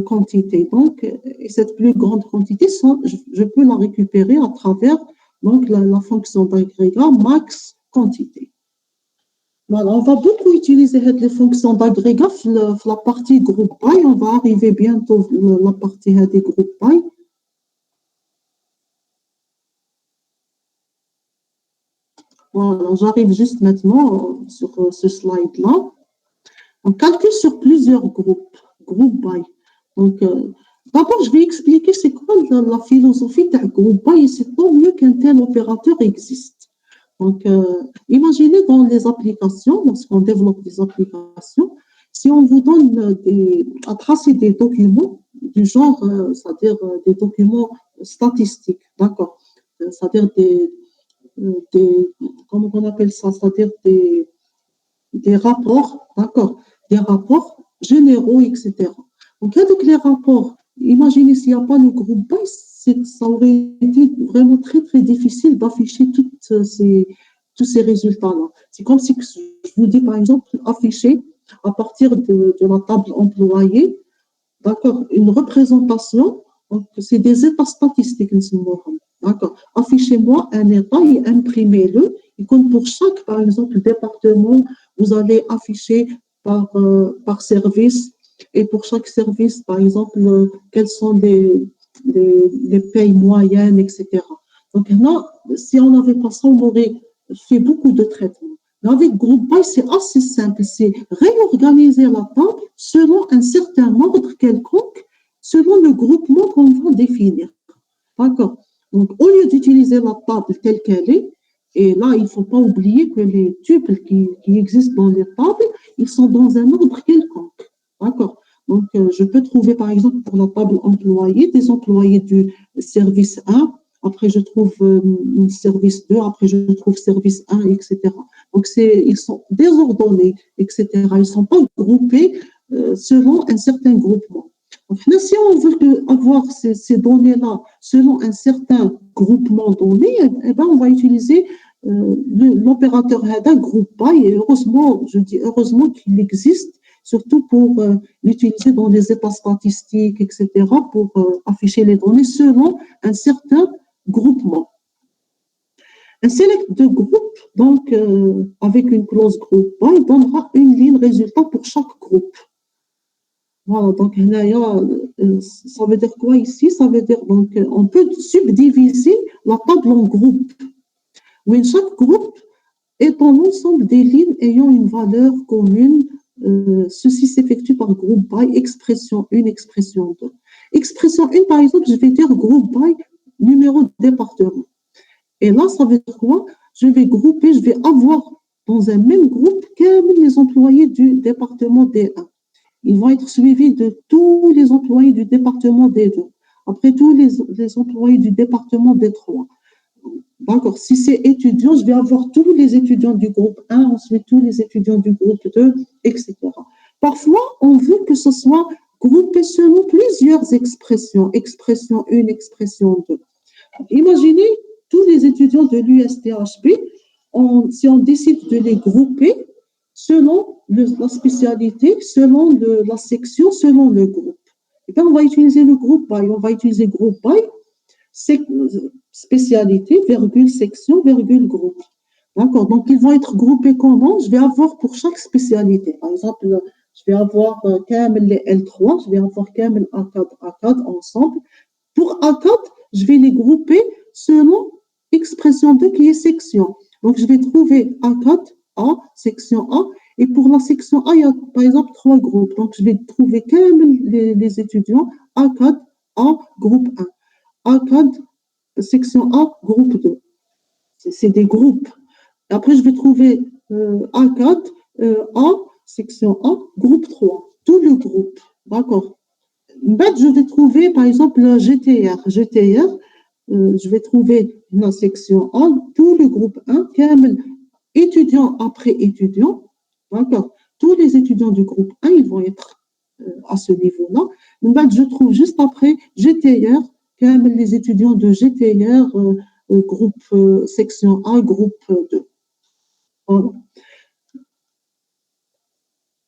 quantités. Donc, et cette plus grande quantité, je peux la récupérer à travers donc, la fonction d'agrégat max quantité. Voilà, on va beaucoup utiliser les fonctions d'agrégat dans la partie groupe by. On va arriver bientôt à la partie des groupes by. Voilà, j'arrive juste maintenant sur ce slide-là. On calcule sur plusieurs groupes, groupe by. Donc, d'abord, je vais expliquer c'est quoi la philosophie d'un groupe by et c'est tant mieux qu'un tel opérateur existe. Donc, imaginez dans les applications, lorsqu'on développe des applications, si on vous donne à tracer des documents du genre, c'est-à-dire des documents statistiques, d'accord, c'est-à-dire comment on appelle ça, c'est-à-dire des rapports, d'accord, des rapports généraux, etc. Donc, avec les rapports, imaginez s'il n'y a pas le groupe by, ça aurait été vraiment très, très difficile d'afficher tous ces résultats-là. C'est comme si je vous dis, par exemple, afficher à partir de la table employée d'accord, une représentation, donc c'est des états statistiques, d'accord. Affichez-moi un état et imprimez-le. Et comme pour chaque, par exemple, département, vous allez afficher par service. Et pour chaque service, par exemple, quelles sont les payes moyennes, etc. Donc là, si on n'avait pas ça, on aurait fait beaucoup de traitements. Mais avec Group By, c'est assez simple. C'est réorganiser la table selon un certain ordre quelconque, selon le groupement qu'on va définir. D'accord. Donc, au lieu d'utiliser la table telle qu'elle est, et là, il ne faut pas oublier que les tuples qui existent dans les tables, ils sont dans un ordre quelconque. D'accord. Donc, je peux trouver, par exemple, pour la table employée, des employés du service 1, après je trouve service 2, après je trouve service 1, etc. Donc, ils sont désordonnés, etc. Ils ne sont pas groupés selon un certain groupement. Donc, là, si on veut avoir ces données-là selon un certain groupement donné, eh ben, on va utiliser l'opérateur HADA Group By. Et heureusement, je dis heureusement qu'il existe, surtout pour l'utiliser dans les états statistiques, etc., pour afficher les données selon un certain groupement. Un select de groupe, donc avec une clause Group By, donnera une ligne résultat pour chaque groupe. Voilà, donc ça veut dire quoi ici? Ça veut dire donc on peut subdiviser la table en groupes, où chaque groupe est en l'ensemble des lignes ayant une valeur commune. Ceci s'effectue par groupe by expression 1, expression 2. Expression 1, par exemple, je vais dire groupe by numéro de département. Et là, ça veut dire quoi? Je vais grouper, je vais avoir dans un même groupe que les employés du département D1. Ils vont être suivis de tous les employés du département D2. Après, tous les employés du département D3. D'accord. Si c'est étudiant, je vais avoir tous les étudiants du groupe 1, ensuite tous les étudiants du groupe 2, etc. Parfois, on veut que ce soit groupé selon plusieurs expressions. Expression 1, expression 2. Imaginez tous les étudiants de l'USTHB, si on décide de les grouper selon la spécialité, selon la section, selon le groupe. Et bien, on va utiliser le groupe by. On va utiliser groupe by, spécialité, virgule, section, virgule, groupe. D'accord. Donc, ils vont être groupés comment? Je vais avoir pour chaque spécialité. Par exemple, je vais avoir Kamel les L3, je vais avoir Kamel A4, A4 ensemble. Pour A4, je vais les grouper selon expression 2 qui est section. Donc, je vais trouver A4, A, section A. Et pour la section A, il y a par exemple 3 groupes. Donc, je vais trouver les étudiants A4, A, groupe 1. A4, section A, groupe 2. C'est des groupes. Après, je vais trouver A4, A, section A, groupe 3. Tout le groupe. D'accord. Je vais trouver, par exemple, GTR. GTR, je vais trouver la section A, tout le groupe 1, étudiant après étudiant. D'accord. Tous les étudiants du groupe 1, ils vont être à ce niveau-là. Je trouve juste après GTR, les étudiants de GTR, groupe section A, groupe 2. Voilà.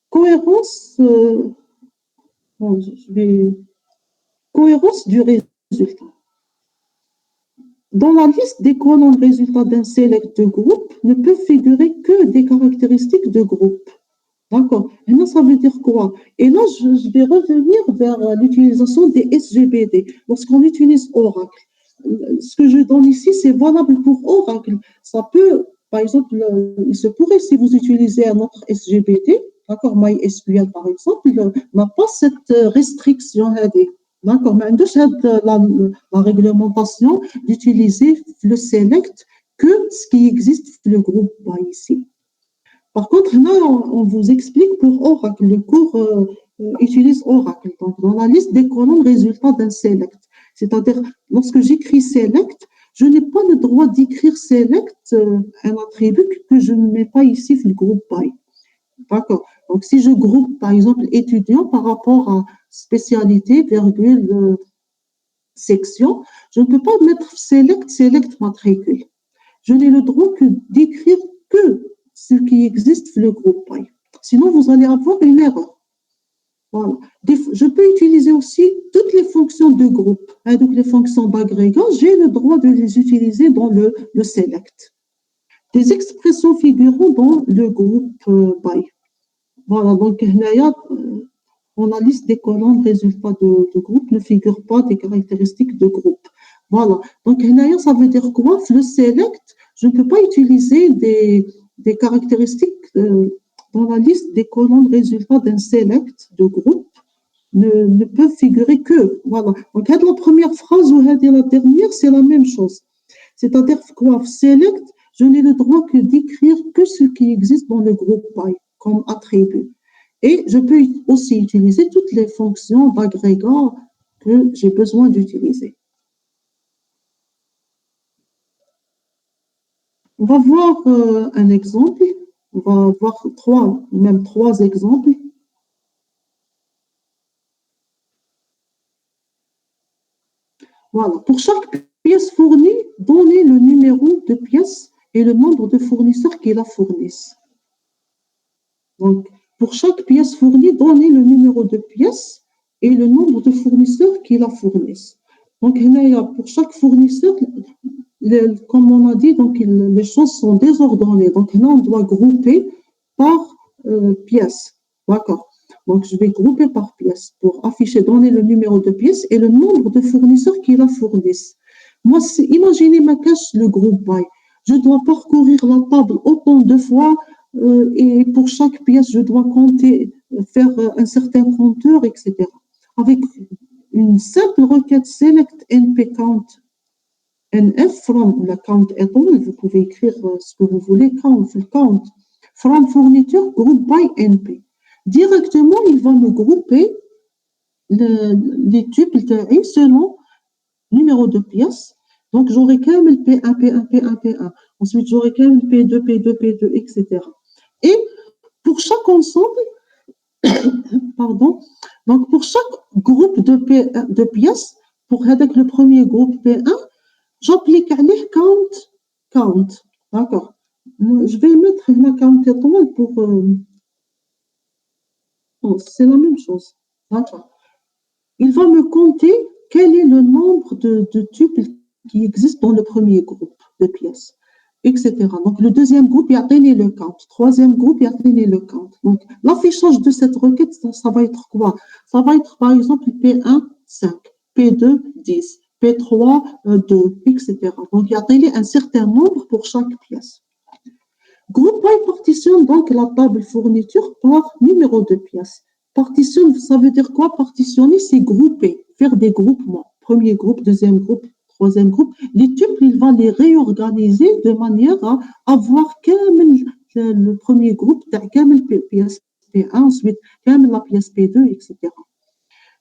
Cohérence, cohérence du résultat. Dans la liste des colonnes résultats d'un select de groupe ne peuvent figurer que des caractéristiques de groupe. D'accord. Et là, ça veut dire quoi? Et là, je vais revenir vers l'utilisation des SGBD. Lorsqu'on utilise Oracle, ce que je donne ici, c'est valable pour Oracle. Ça peut, par exemple, il se pourrait, si vous utilisez un autre SGBD, d'accord, MySQL par exemple, n'a pas cette restriction. D'accord, mais la réglementation d'utiliser le select que ce qui existe le groupe ici. Par contre, là, on vous explique pour Oracle. Le cours utilise Oracle. Donc, dans la liste des colonnes résultats d'un select. C'est-à-dire, lorsque j'écris select, je n'ai pas le droit d'écrire select, un attribut que je ne mets pas ici dans le groupe by. D'accord. Donc, si je groupe, par exemple, étudiant par rapport à spécialité, virgule, section, je ne peux pas mettre select matricule. Je n'ai le droit que d'écrire que ce qui existe dans le groupe by. Sinon, vous allez avoir une erreur. Voilà. Je peux utiliser aussi toutes les fonctions de groupe. Hein, donc les fonctions d'agrégat, j'ai le droit de les utiliser dans le select. Des expressions figurant dans le groupe by. Voilà, donc on a liste des colonnes résultats de groupe ne figure pas des caractéristiques de groupe. Voilà, donc ça veut dire quoi? Le select, je ne peux pas utiliser des caractéristiques dans la liste des colonnes résultats d'un select de groupe ne peuvent figurer que. Voilà, donc la première phrase ou la dernière, c'est la même chose. C'est-à-dire quoi? Select, je n'ai le droit que d'écrire que ce qui existe dans le groupe by comme attribut. Et je peux aussi utiliser toutes les fonctions d'agrégat que j'ai besoin d'utiliser. On va voir un exemple. On va voir même trois exemples. Voilà. Pour chaque pièce fournie, donnez le numéro de pièce et le nombre de fournisseurs qui la fournissent. Donc, pour chaque pièce fournie, donnez le numéro de pièce et le nombre de fournisseurs qui la fournissent. Donc, pour chaque fournisseur, comme on a dit, donc, les choses sont désordonnées. Donc, là, on doit grouper par pièce. D'accord. Donc, je vais grouper par pièce pour afficher, donner le numéro de pièce et le nombre de fournisseurs qui la fournissent. Moi, imaginez ma cache, le groupe by. Je dois parcourir la table autant de fois et pour chaque pièce, je dois compter, faire un certain compteur, etc. Avec une simple requête select np count nf from la count étoile, vous pouvez écrire ce que vous voulez, count from fourniture group by np. Directement, il va me grouper les tuples selon numéro de pièce. Donc, j'aurai quand même le P1, P1, P1, P1. Ensuite, j'aurai quand même P2, P2, P2, etc. Et pour chaque ensemble, pardon, donc pour chaque groupe de pièces, pour avec le premier groupe P1, j'applique les count. D'accord. Je vais mettre la count étoile pour. C'est la même chose. D'accord. Il va me compter quel est le nombre de tuples qui existent dans le premier groupe de pièces, etc. Donc, le deuxième groupe, il a donné le count. Troisième groupe, il a donné le count. Donc, l'affichage de cette requête, ça va être quoi? Ça va être, par exemple, P1, 5, P2, 10, P3, 2, etc. Donc, il a donné un certain nombre pour chaque pièce. Groupe by partitionne donc la table fourniture par numéro de pièces. Partitionne, ça veut dire quoi? Partitionner, c'est grouper, faire des groupements. Premier groupe, deuxième groupe, troisième groupe. Les tuples, il va les réorganiser de manière à avoir le premier groupe, la pièce P1, ensuite la pièce P2, etc.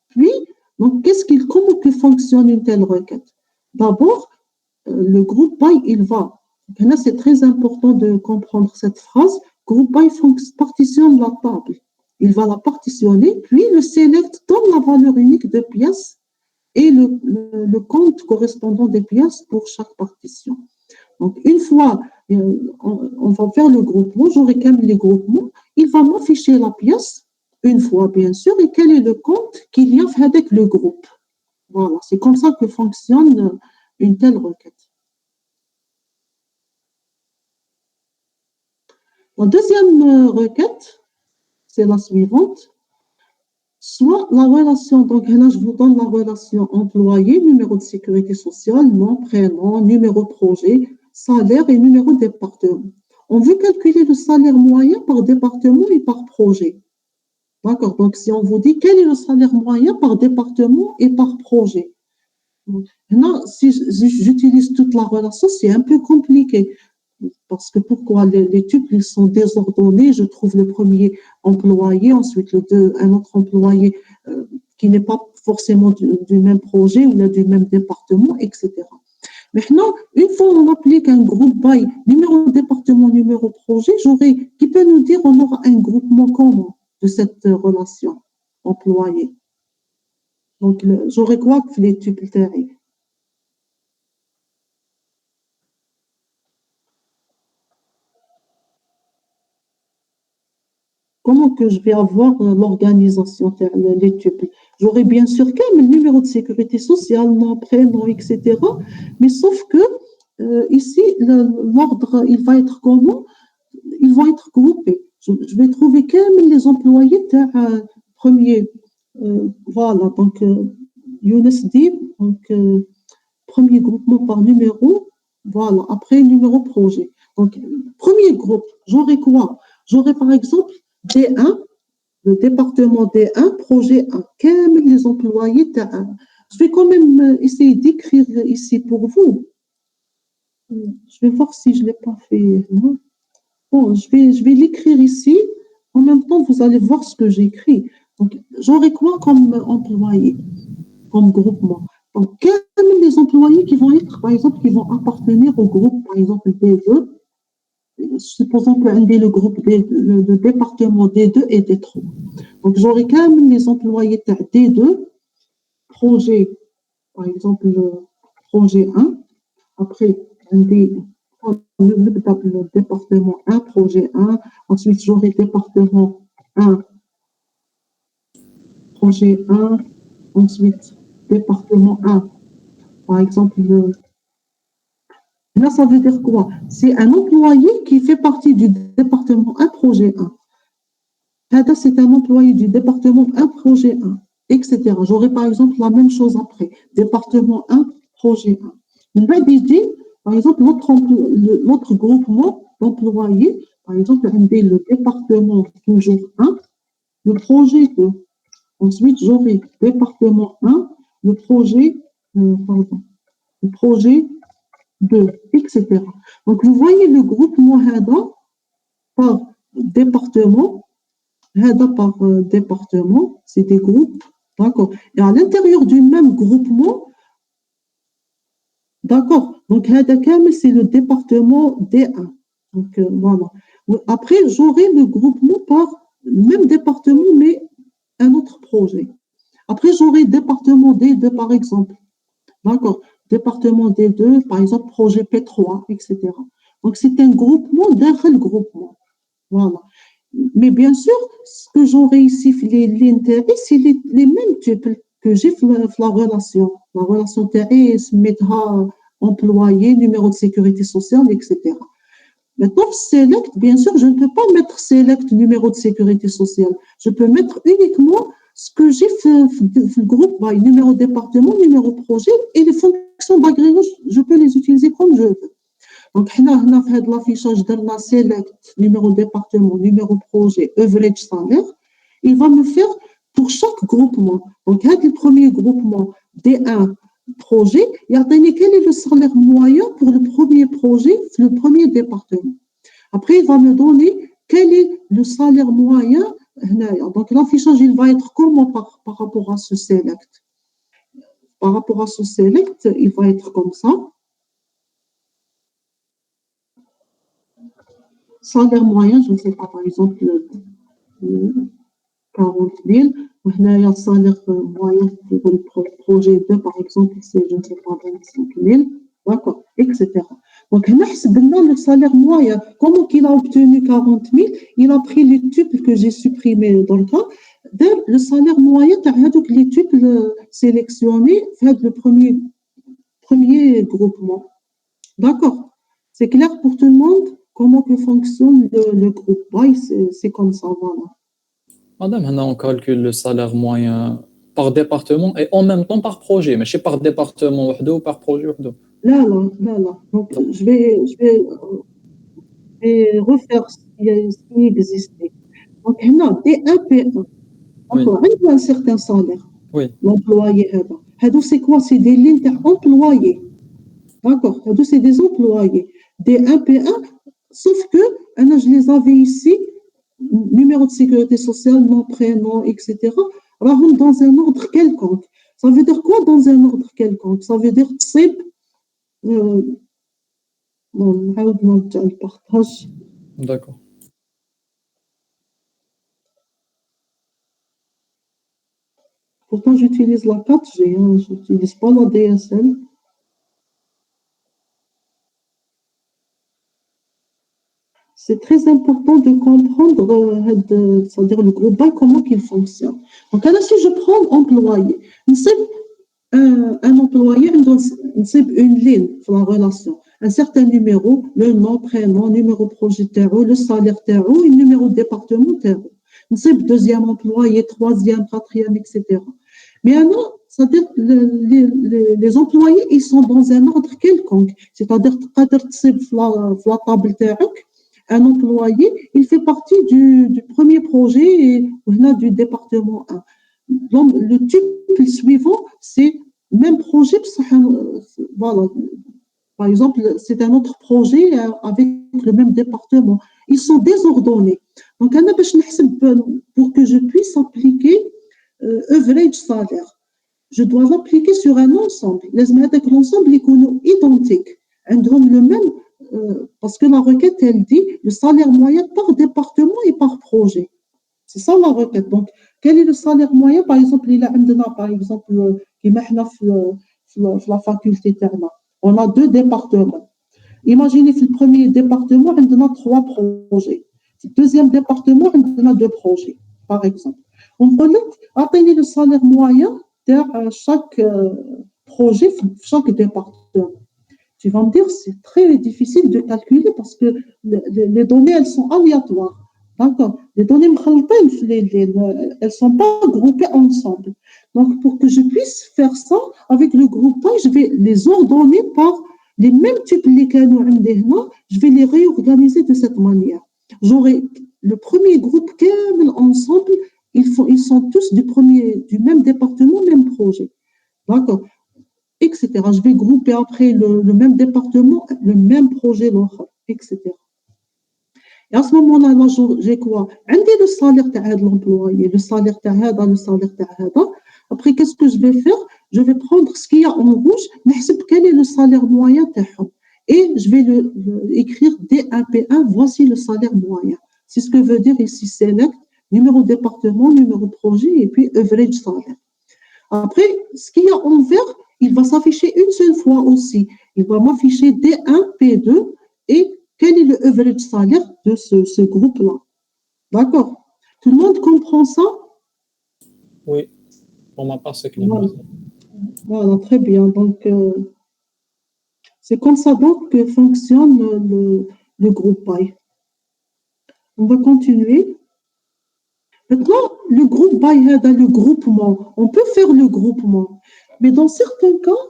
Puis, donc, comment que fonctionne une telle requête? D'abord, le groupe by, il va. Là, c'est très important de comprendre cette phrase. Group by partitionne la table. Il va la partitionner, puis le select donne la valeur unique de pièces et le compte correspondant des pièces pour chaque partition. Donc, une fois, on va faire le groupement, j'aurai quand même les groupements, il va m'afficher la pièce, une fois bien sûr, et quel est le compte qu'il y a avec le groupe. Voilà, c'est comme ça que fonctionne une telle requête. La deuxième requête, c'est la suivante. Soit la relation, donc là, je vous donne la relation employé, numéro de sécurité sociale, nom, prénom, numéro projet, salaire et numéro de département. On veut calculer le salaire moyen par département et par projet. D'accord, donc si on vous dit quel est le salaire moyen par département et par projet. Maintenant, si j'utilise toute la relation, c'est un peu compliqué. Parce que pourquoi les tuples, ils sont désordonnés. Je trouve le premier employé, ensuite un autre employé qui n'est pas forcément du même projet ou du même département, etc. Maintenant, une fois on applique un groupe by numéro département, numéro projet, qui peut nous dire on aura un groupement commun de cette relation employée. Donc, j'aurais quoi que les tuples terribles? comment que je vais avoir l'organisation des tuples? J'aurai bien sûr quand même le numéro de sécurité sociale, nom, prénom, etc. Mais sauf que ici, l'ordre, il va être comment? Ils vont être groupés. Je vais trouver quand même les employés premier. Voilà, donc Younes dit, donc premier groupement par numéro, voilà, après numéro projet. Donc, premier groupe, j'aurai quoi? J'aurai par exemple D1, le département D1, projet 1, quels les employés D1. Je vais quand même essayer d'écrire ici pour vous. Je vais voir si je ne l'ai pas fait. Non. Bon, je vais l'écrire ici. En même temps, vous allez voir ce que j'écris. Donc, j'aurai quoi comme employé, comme groupement? Donc, quels les employés qui vont être, par exemple, qui vont appartenir au groupe, par exemple, D2, supposons qu'un est le groupe le département D2 et D3. Donc, j'aurai quand même les employés D2, projet, par exemple, le projet 1, après, le département 1, projet 1, ensuite j'aurai département 1, projet 1, ensuite département 1, par exemple, là ça veut dire quoi? C'est un employé qui fait partie du département 1, projet 1. Là, c'est un employé du département 1, projet 1, etc. J'aurai par exemple la même chose après, département 1, projet 1. Là, par exemple, notre groupement d'employés, par exemple, le département toujours 1, le projet 2. Ensuite, j'aurai département 1, le projet, pardon, le projet 2, etc. Donc, vous voyez le groupement HADA par département, HADA par département, c'est des groupes, d'accord. Et à l'intérieur du même groupement, d'accord. Donc, هذا كامل, c'est le département D1. Donc, voilà. Après, j'aurai le groupement par le même département, mais un autre projet. Après, j'aurai département D2, par exemple. D'accord. Département D2, par exemple, projet P3, etc. Donc, c'est un groupement d'un seul groupement. Voilà. Mais bien sûr, ce que j'aurai ici, l'intérêt, c'est les mêmes types que j'ai dans la relation. La relation TRI se mettra employé, numéro de sécurité sociale, etc. Maintenant, select, bien sûr, je ne peux pas mettre select numéro de sécurité sociale. Je peux mettre uniquement ce que j'ai fait le groupe, bah, numéro département, numéro projet, et les fonctions d'agrégat, je peux les utiliser comme je veux. Donc, هنا في هذا l'affichage درنا select numéro département, numéro projet, average salaire. Il va me faire pour chaque groupement. Donc, le premier groupement D1 projet, il y a quel est le salaire moyen pour le premier projet, le premier département. Après, il va me donner quel est le salaire moyen. Donc, l'affichage, il va être comment par rapport à ce select? Par rapport à ce select, il va être comme ça. Salaire moyen, je ne sais pas, par exemple, 40 000. وهنا le salaire moyen pour le projet 2, par exemple, c'est, je ne sais pas, 25 000. D'accord, etc. Donc, le salaire moyen, comment qu'il a obtenu 40 000? Il a pris les tuples que j'ai supprimés dans le cas. Le salaire moyen, donc les tuples sélectionnés, fait le premier groupement. D'accord. C'est clair pour tout le monde comment que fonctionne le groupe. Ouais, c'est comme ça, voilà. Madame, maintenant on calcule le salaire moyen par département et en même temps par projet, mais c'est par département ou par projet. Là. Donc, je vais refaire ce qui existait. Donc, on a D1, P1. Oui, Encore, il y a un certain salaire. oui, L'employé, c'est quoi? C'est des lignes employés. D'accord, c'est des employés. D1, P1, sauf que je les avais ici, numéro de sécurité sociale, nom, prénom, etc. Dans un ordre quelconque. Ça veut dire quoi dans un ordre quelconque? Ça veut dire type. Bon, le partage. d'accord. Pourtant, j'utilise la 4G, hein, je n'utilise pas la DSL. c'est très important de comprendre, c'est-à-dire le groupe by, comment il fonctionne. Donc, là, si je prends employé, un employé, c'est une ligne dans la relation. Un certain numéro, le nom, prénom, numéro projet terreau, le salaire terreau et le numéro de département terreau. C'est le deuxième employé, troisième, quatrième, etc. Mais alors, c'est-à-dire les employés, ils sont dans un ordre quelconque. C'est-à-dire, la table terreau, un employé, il fait partie du premier projet et du département 1. Donc, le type suivant, c'est même projet, voilà. Par exemple, c'est un autre projet avec le même département. Ils sont désordonnés. Donc, pour que je puisse appliquer average salaire, je dois l'appliquer sur un ensemble. L'ensemble est identique. Le même, parce que la requête, elle dit le salaire moyen par département et par projet. C'est ça la requête. Donc, quel est le salaire moyen? Par exemple, il y a par exemple, la faculté Terna. On a 2 départements. Imaginez, le premier département, on a 3 projets. Le deuxième département, on a 2 projets, par exemple. On peut atteindre le salaire moyen de chaque projet, chaque département. Tu vas me dire, c'est très difficile de calculer parce que les données, elles sont aléatoires. D'accord. Les données, elles ne sont pas groupées ensemble. Donc, pour que je puisse faire ça avec le groupe, je vais les ordonner par les mêmes types de canaux, je vais les réorganiser de cette manière. J'aurai le premier groupe ensemble, ils sont tous du même département, même projet. D'accord. Etc. Je vais grouper après le même département, le même projet, etc. Et à ce moment-là, j'ai quoi? Le salaire de l'employé, le salaire le salaire Après, qu'est-ce que je vais faire? Je vais prendre ce qu'il y a en rouge, quel est le salaire moyen et je vais écrire D1P1, voici le salaire moyen. C'est ce que veut dire ici select, numéro département, numéro projet, et puis average salaire. Après, ce qu'il y a en vert, il va s'afficher une seule fois aussi. Il va m'afficher D1, P2 et quel est le average salaire de ce groupe-là. D'accord? Tout le monde comprend ça? Oui, pour ma part, c'est clair. Voilà, très bien. Donc, c'est comme ça donc que fonctionne le groupe by. On va continuer. Maintenant, le groupe by, le groupement. On peut faire le groupement. Mais dans certains cas,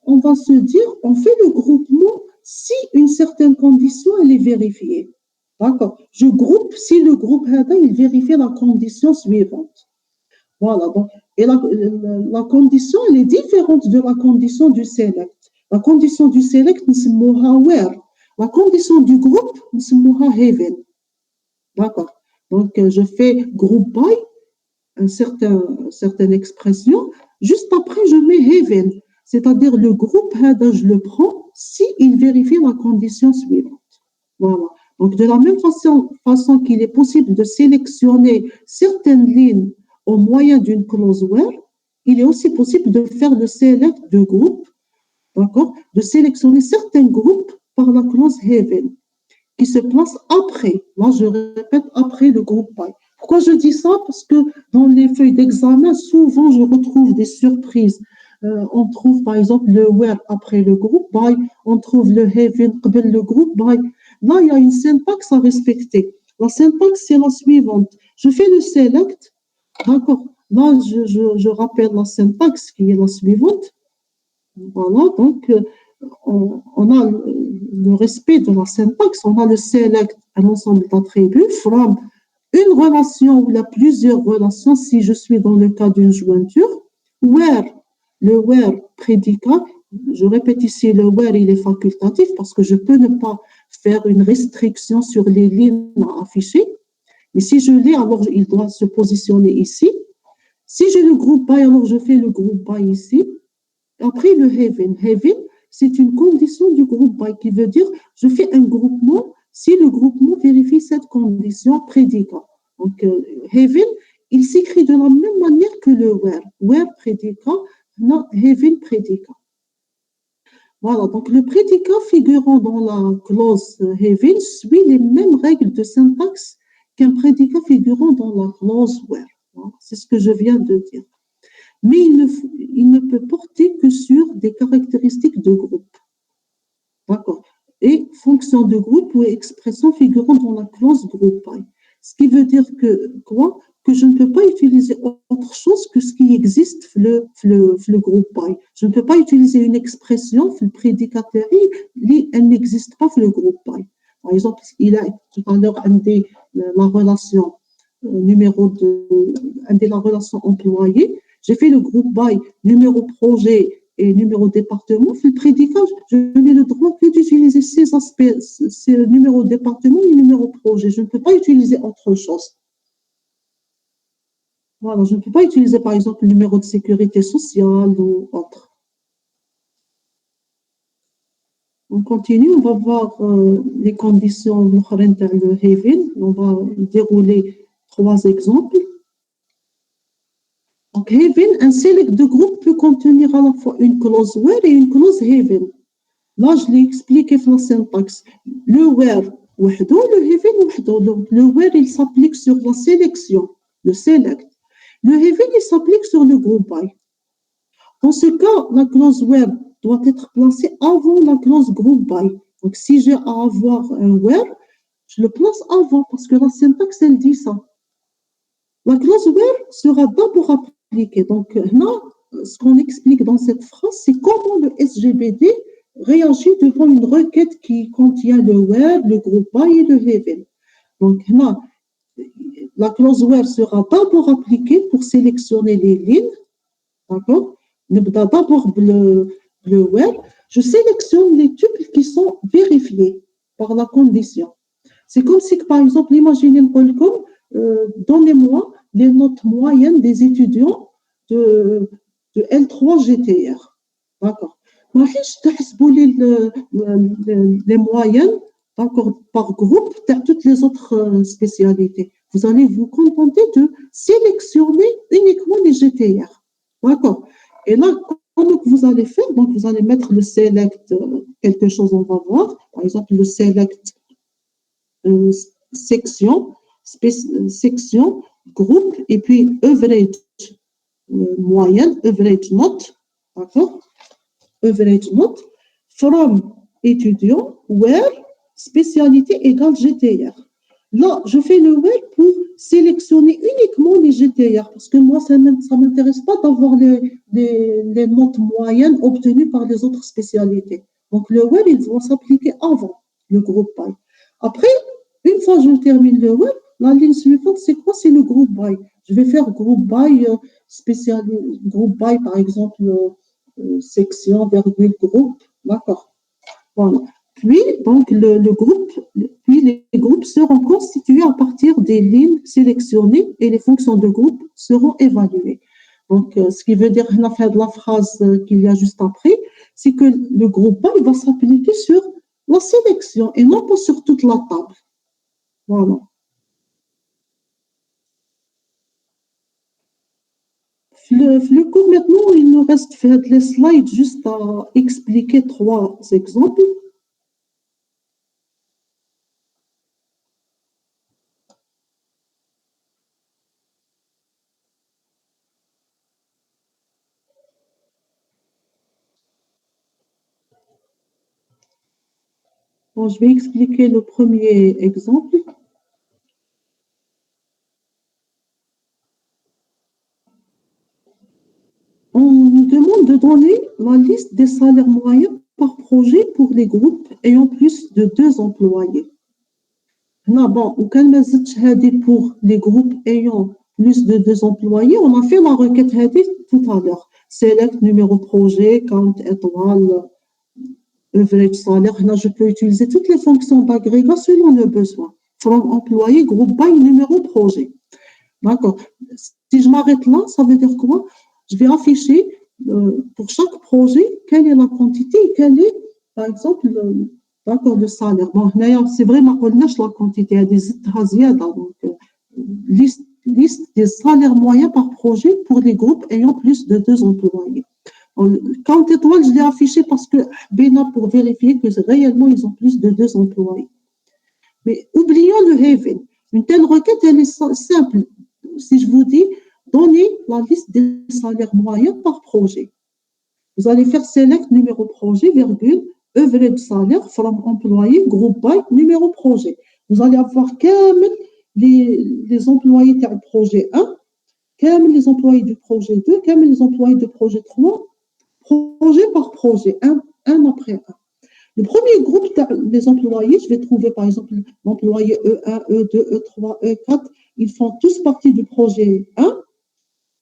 on va se dire, on fait le groupement si une certaine condition, elle est vérifiée. D'accord. Je groupe si le groupe il vérifie la condition suivante. Voilà. Donc, et la condition, elle est différente de la condition du select. La condition du select, c'est where. La condition du groupe, c'est haven. D'accord. Donc, je fais group by, certaine expression. Juste après, je mets haven. C'est-à-dire le groupe, je le prends si il vérifie la condition suivante. Voilà. Donc, de la même façon qu'il est possible de sélectionner certaines lignes au moyen d'une clause where, il est aussi possible de faire le select de groupe, d'accord, de sélectionner certains groupes par la clause haven, qui se place après. Là, je répète, après le groupe by. Pourquoi je dis ça? Parce que dans les feuilles d'examen, souvent, je retrouve des surprises. On trouve, par exemple, le where après le groupe by, on trouve le haven après le groupe by. Là, il y a une syntaxe à respecter. La syntaxe, c'est la suivante. Je fais le select, d'accord. Là, je rappelle la syntaxe qui est la suivante. Voilà, donc, on a le respect de la syntaxe, on a le select, un ensemble d'attributs, from une relation ou il y a plusieurs relations si je suis dans le cas d'une jointure, where, le where prédicat, je répète ici, le where il est facultatif parce que je peux ne pas faire une restriction sur les lignes à afficher, mais si je l'ai, alors il doit se positionner ici. Si j'ai le groupe by, alors je fais le groupe by ici. Après le haven, c'est une condition du groupe by qui veut dire je fais un groupement si le groupement vérifie cette condition prédicat. Donc, haven, il s'écrit de la même manière que le where. Where prédicat, non, haven prédicat. Voilà, donc le prédicat figurant dans la clause having suit les mêmes règles de syntaxe qu'un prédicat figurant dans la clause where. Voilà, c'est ce que je viens de dire. Mais il ne peut porter que sur des caractéristiques de groupe. D'accord. Et fonction de groupe ou expression figurant dans la clause group by. Ce qui veut dire que quoi? Que je ne peux pas utiliser autre chose que ce qui existe le groupe by. Je ne peux pas utiliser une expression, le prédicat, elle n'existe pas le groupe by. Par exemple, il a tout à l'heure la relation la relation employée. J'ai fait le groupe by numéro projet et numéro département. Le prédicat, je n'ai le droit que d'utiliser ces aspects, c'est le numéro département et le numéro projet. Je ne peux pas utiliser autre chose. Voilà, je ne peux pas utiliser par exemple le numéro de sécurité sociale ou autre. On continue, on va voir les conditions de le having. On va dérouler 3 exemples. Donc, having, un select de groupe peut contenir à la fois une clause where et une clause having. Là, je l'ai expliqué dans la syntaxe. Le where, le having, le where, il s'applique sur la sélection, le select. Le having, il s'applique sur le group by. Dans ce cas, la clause where doit être placée avant la clause group by. Donc, si j'ai à avoir un where, je le place avant parce que la syntaxe, elle dit ça. La clause where sera d'abord appliquée. Donc, là, ce qu'on explique dans cette phrase, c'est comment le SGBD réagit devant une requête qui contient le where, le group by et le having. Donc, là, la clause where sera d'abord appliquée pour sélectionner les lignes. D'accord? D'abord le where, je sélectionne les tuples qui sont vérifiés par la condition. C'est comme si, par exemple, imaginez comme donnez-moi les notes moyennes des étudiants de L3 GTR. D'accord. Les moyennes, d'accord, par groupe, toutes les autres spécialités. Vous allez vous contenter de sélectionner uniquement les GTR. D'accord. Et là, comment vous allez faire? Donc, vous allez mettre le select, quelque chose, on va voir. Par exemple, le select section, groupe, et puis average moyenne, average note, d'accord? Average note, from étudiant, where, spécialité égale GTR. Là, je fais le where pour sélectionner uniquement les GTR, parce que moi, ça ne m'intéresse pas d'avoir les notes moyennes obtenues par les autres spécialités. Donc, le where, il doit s'appliquer avant le groupe by. Après, une fois que je termine le where, la ligne suivante, c'est quoi? C'est le group by. Je vais faire group by group by, par exemple, section, virgule, groupe. D'accord. Voilà. Puis, donc, puis les groupes seront constitués à partir des lignes sélectionnées et les fonctions de groupe seront évaluées. Donc, ce qui veut dire, la fin de la phrase qu'il y a juste après, c'est que le groupe by va s'appliquer sur la sélection et non pas sur toute la table. Voilà. Le cours maintenant, il nous reste faire les slides juste à expliquer 3 exemples. Bon, je vais expliquer le premier exemple. On nous demande de donner la liste des salaires moyens par projet pour les groupes ayant plus de 2 employés. Là, bon, pour les groupes ayant plus de 2 employés, on a fait la requête tout à l'heure. Select numéro projet, count étoile, average salaire. Là, je peux utiliser toutes les fonctions d'agrégat selon le besoin. From employé, groupe by, numéro projet. D'accord. Si je m'arrête là, ça veut dire quoi? Je vais afficher pour chaque projet quelle est la quantité et quel est, par exemple, le salaire. Bon, c'est vraiment la quantité. Il y a des états, donc liste des salaires moyens par projet pour les groupes ayant plus de 2 employés. Count étoile, je l'ai affiché parce que Bena pour vérifier que réellement ils ont plus de 2 employés. Mais oublions le Haven. Une telle requête, elle est simple. Si je vous dis, donnez la liste des salaires moyens par projet. Vous allez faire select numéro projet, virgule, average salaire from employé, group by, numéro projet. Vous allez avoir les employés du projet 1, les employés du projet 2, les employés du projet 3, projet par projet, un après un. Le premier groupe des employés, je vais trouver par exemple l'employé E1, E2, E3, E4, ils font tous partie du projet 1.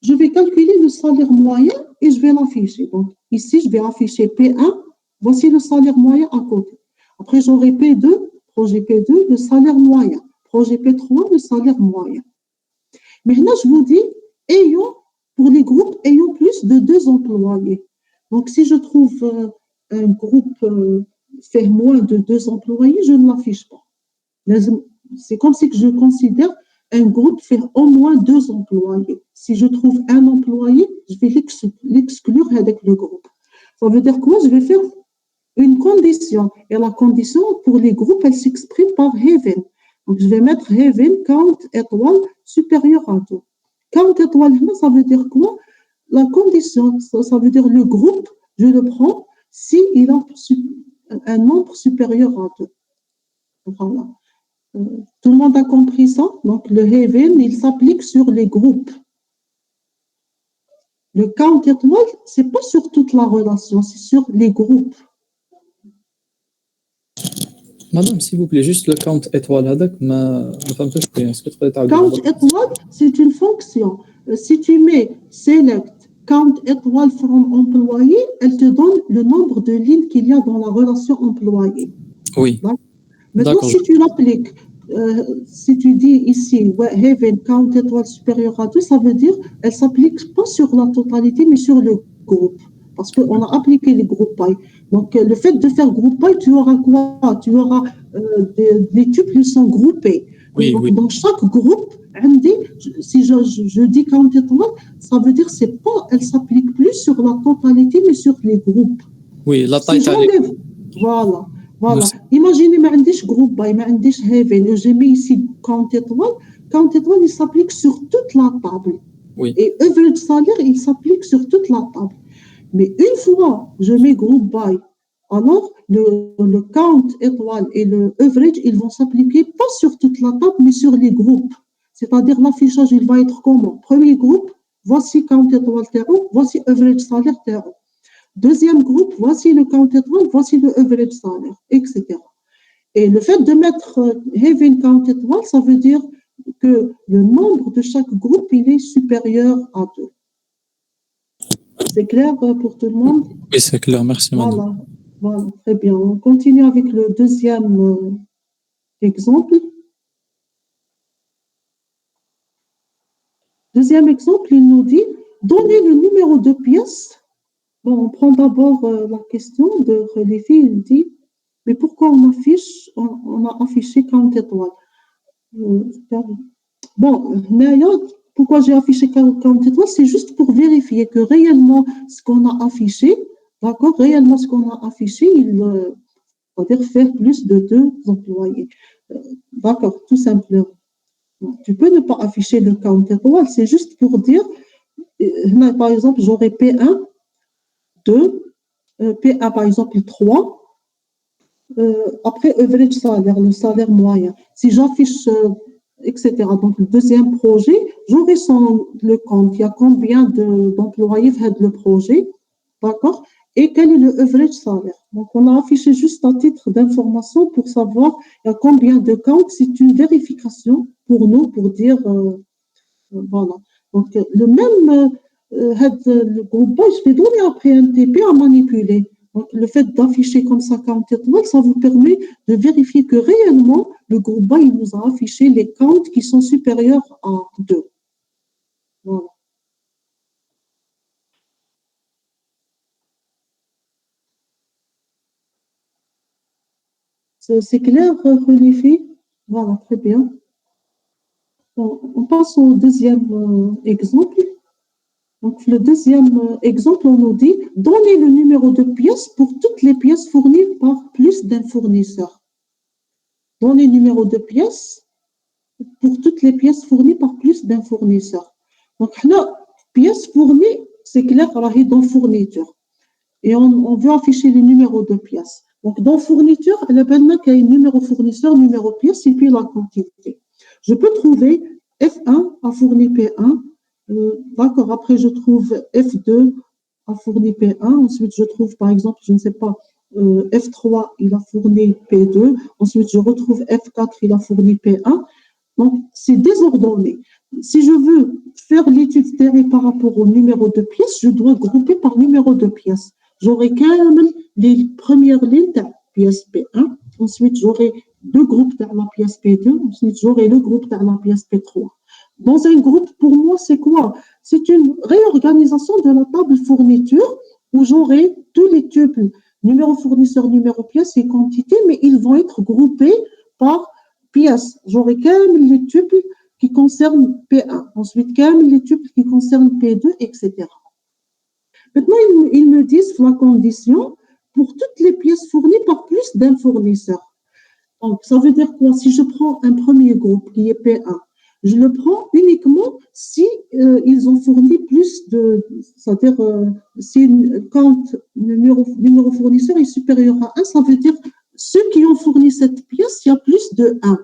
Je vais calculer le salaire moyen et je vais l'afficher. Donc ici, je vais afficher P1, voici le salaire moyen à côté. Après, j'aurai P2, projet P2, le salaire moyen. Projet P3, le salaire moyen. Maintenant, je vous dis, pour les groupes ayant plus de 2 employés. Donc, si je trouve un groupe fait moins de 2 employés, je ne l'affiche pas. C'est comme si je considère un groupe fait au moins 2 employés. Si je trouve un employé, je vais l'exclure avec le groupe. Ça veut dire quoi? Je vais faire une condition. Et la condition, pour les groupes, elle s'exprime par Haven. Donc, je vais mettre Haven count étoile supérieur à 2. Count étoile, ça veut dire quoi? La condition, ça veut dire le groupe, je le prends s'il a un nombre supérieur à 2. Voilà. Tout le monde a compris ça? Donc, le Haven, il s'applique sur les groupes. Le count étoile, ce n'est pas sur toute la relation, c'est sur les groupes. Madame, s'il vous plaît, juste le count étoile هذاك ما فهمتوش bien. Est-ce que tu peux تعاودي Count étoile, c'est une fonction. Si tu mets select count étoile from employé, elle te donne le nombre de lignes qu'il y a dans la relation employé. Oui. Maintenant, si tu l'appliques, si tu dis ici, Haven count étoile supérieur à 2, ça veut dire elle ne s'applique pas sur la totalité, mais sur le groupe. Parce qu'on a appliqué les groupes by. Donc, le fait de faire groupe by, tu auras quoi? Tu auras des tuples qui sont groupés. Oui, donc, oui. dans chaque groupe, si je dis count étoile, ça veut dire elle ne s'applique plus sur la totalité, mais sur les groupes. Oui, la taille. Voilà. Voilà. Imaginez, ما عنديش groupe by, ما عنديش Haven, j'ai mis ici count étoile. Count étoile, il s'applique sur toute la table. Oui. Et average salaire, il s'applique sur toute la table. Mais une fois je mets groupe by, alors le count étoile et le average, ils vont s'appliquer pas sur toute la table, mais sur les groupes. C'est-à-dire l'affichage, il va être comment? Premier groupe, voici count étoile terreau, voici average salaire terreau. Deuxième groupe, voici le count étoile, voici le average salaire, etc. Et le fait de mettre Haven count étoile, ça veut dire que le nombre de chaque groupe, il est supérieur à 2. C'est clair pour tout le monde? Oui, c'est clair, merci madame. Voilà, très bien. On continue avec le deuxième exemple. Deuxième exemple, il nous dit, donnez le numéro de pièce. Bon, on prend d'abord la question de Khalifi, il dit, mais pourquoi on a affiché count étoile? Bon, pourquoi j'ai affiché count étoile? C'est juste pour vérifier que réellement ce qu'on a affiché, d'accord, réellement ce qu'on a affiché, il va dire faire plus de 2 employés. D'accord, tout simplement. Tu peux ne pas afficher le count étoile, c'est juste pour dire, par exemple, j'aurais P1, 2, P1 par exemple 3, après average salaire, le salaire moyen. Si j'affiche, etc. Donc le deuxième projet, j'aurai le compte. Il y a combien d'employés dans le projet, d'accord? Et quel est le average salaire? Donc on a affiché juste un titre d'information pour savoir il y a combien de comptes. C'est une vérification pour nous, pour dire, voilà. Donc le même le groupe, je vais donner après un TP à manipuler. Donc, le fait d'afficher comme ça count étoile, ça vous permet de vérifier que réellement, le groupe bas, il nous a affiché les counts qui sont supérieurs à 2. Voilà. C'est clair, Khalifi? Voilà, très bien. On passe au deuxième exemple. Donc, le deuxième exemple, on nous dit donnez le numéro de pièce pour toutes les pièces fournies par plus d'un fournisseur. Donnez le numéro de pièce pour toutes les pièces fournies par plus d'un fournisseur. Donc, là, pièces fournies, c'est clair, dans fourniture. Et on veut afficher le numéro de pièce. Donc, dans fourniture, il y a un numéro fournisseur, numéro pièce, et puis la quantité. Je peux trouver F1 a fourni P1. D'accord, après je trouve F2 a fourni P1. Ensuite, je trouve, par exemple, je ne sais pas, F3, il a fourni P2. Ensuite, je retrouve F4, il a fourni P1. Donc, c'est désordonné. Si je veux faire l'étude stéréo par rapport au numéro de pièce, je dois grouper par numéro de pièce. J'aurai quand même les premières lignes de la pièce P1. Ensuite, j'aurai deux groupes de la pièce P2. Ensuite, j'aurai le groupe de la pièce P3. Dans un groupe, pour moi, c'est quoi? C'est une réorganisation de la table fourniture où j'aurai tous les tuples, numéro fournisseur, numéro pièce et quantité, mais ils vont être groupés par pièces. J'aurai quand même les tuples qui concernent P1, ensuite quand même les tuples qui concernent P2, etc. Maintenant, ils me disent la condition pour toutes les pièces fournies par plus d'un fournisseur. Donc, ça veut dire quoi? Si je prends un premier groupe qui est P1, je le prends uniquement si ils ont fourni plus de, c'est-à-dire si quand le numéro fournisseur est supérieur à 1, ça veut dire ceux qui ont fourni cette pièce, il y a plus de 1.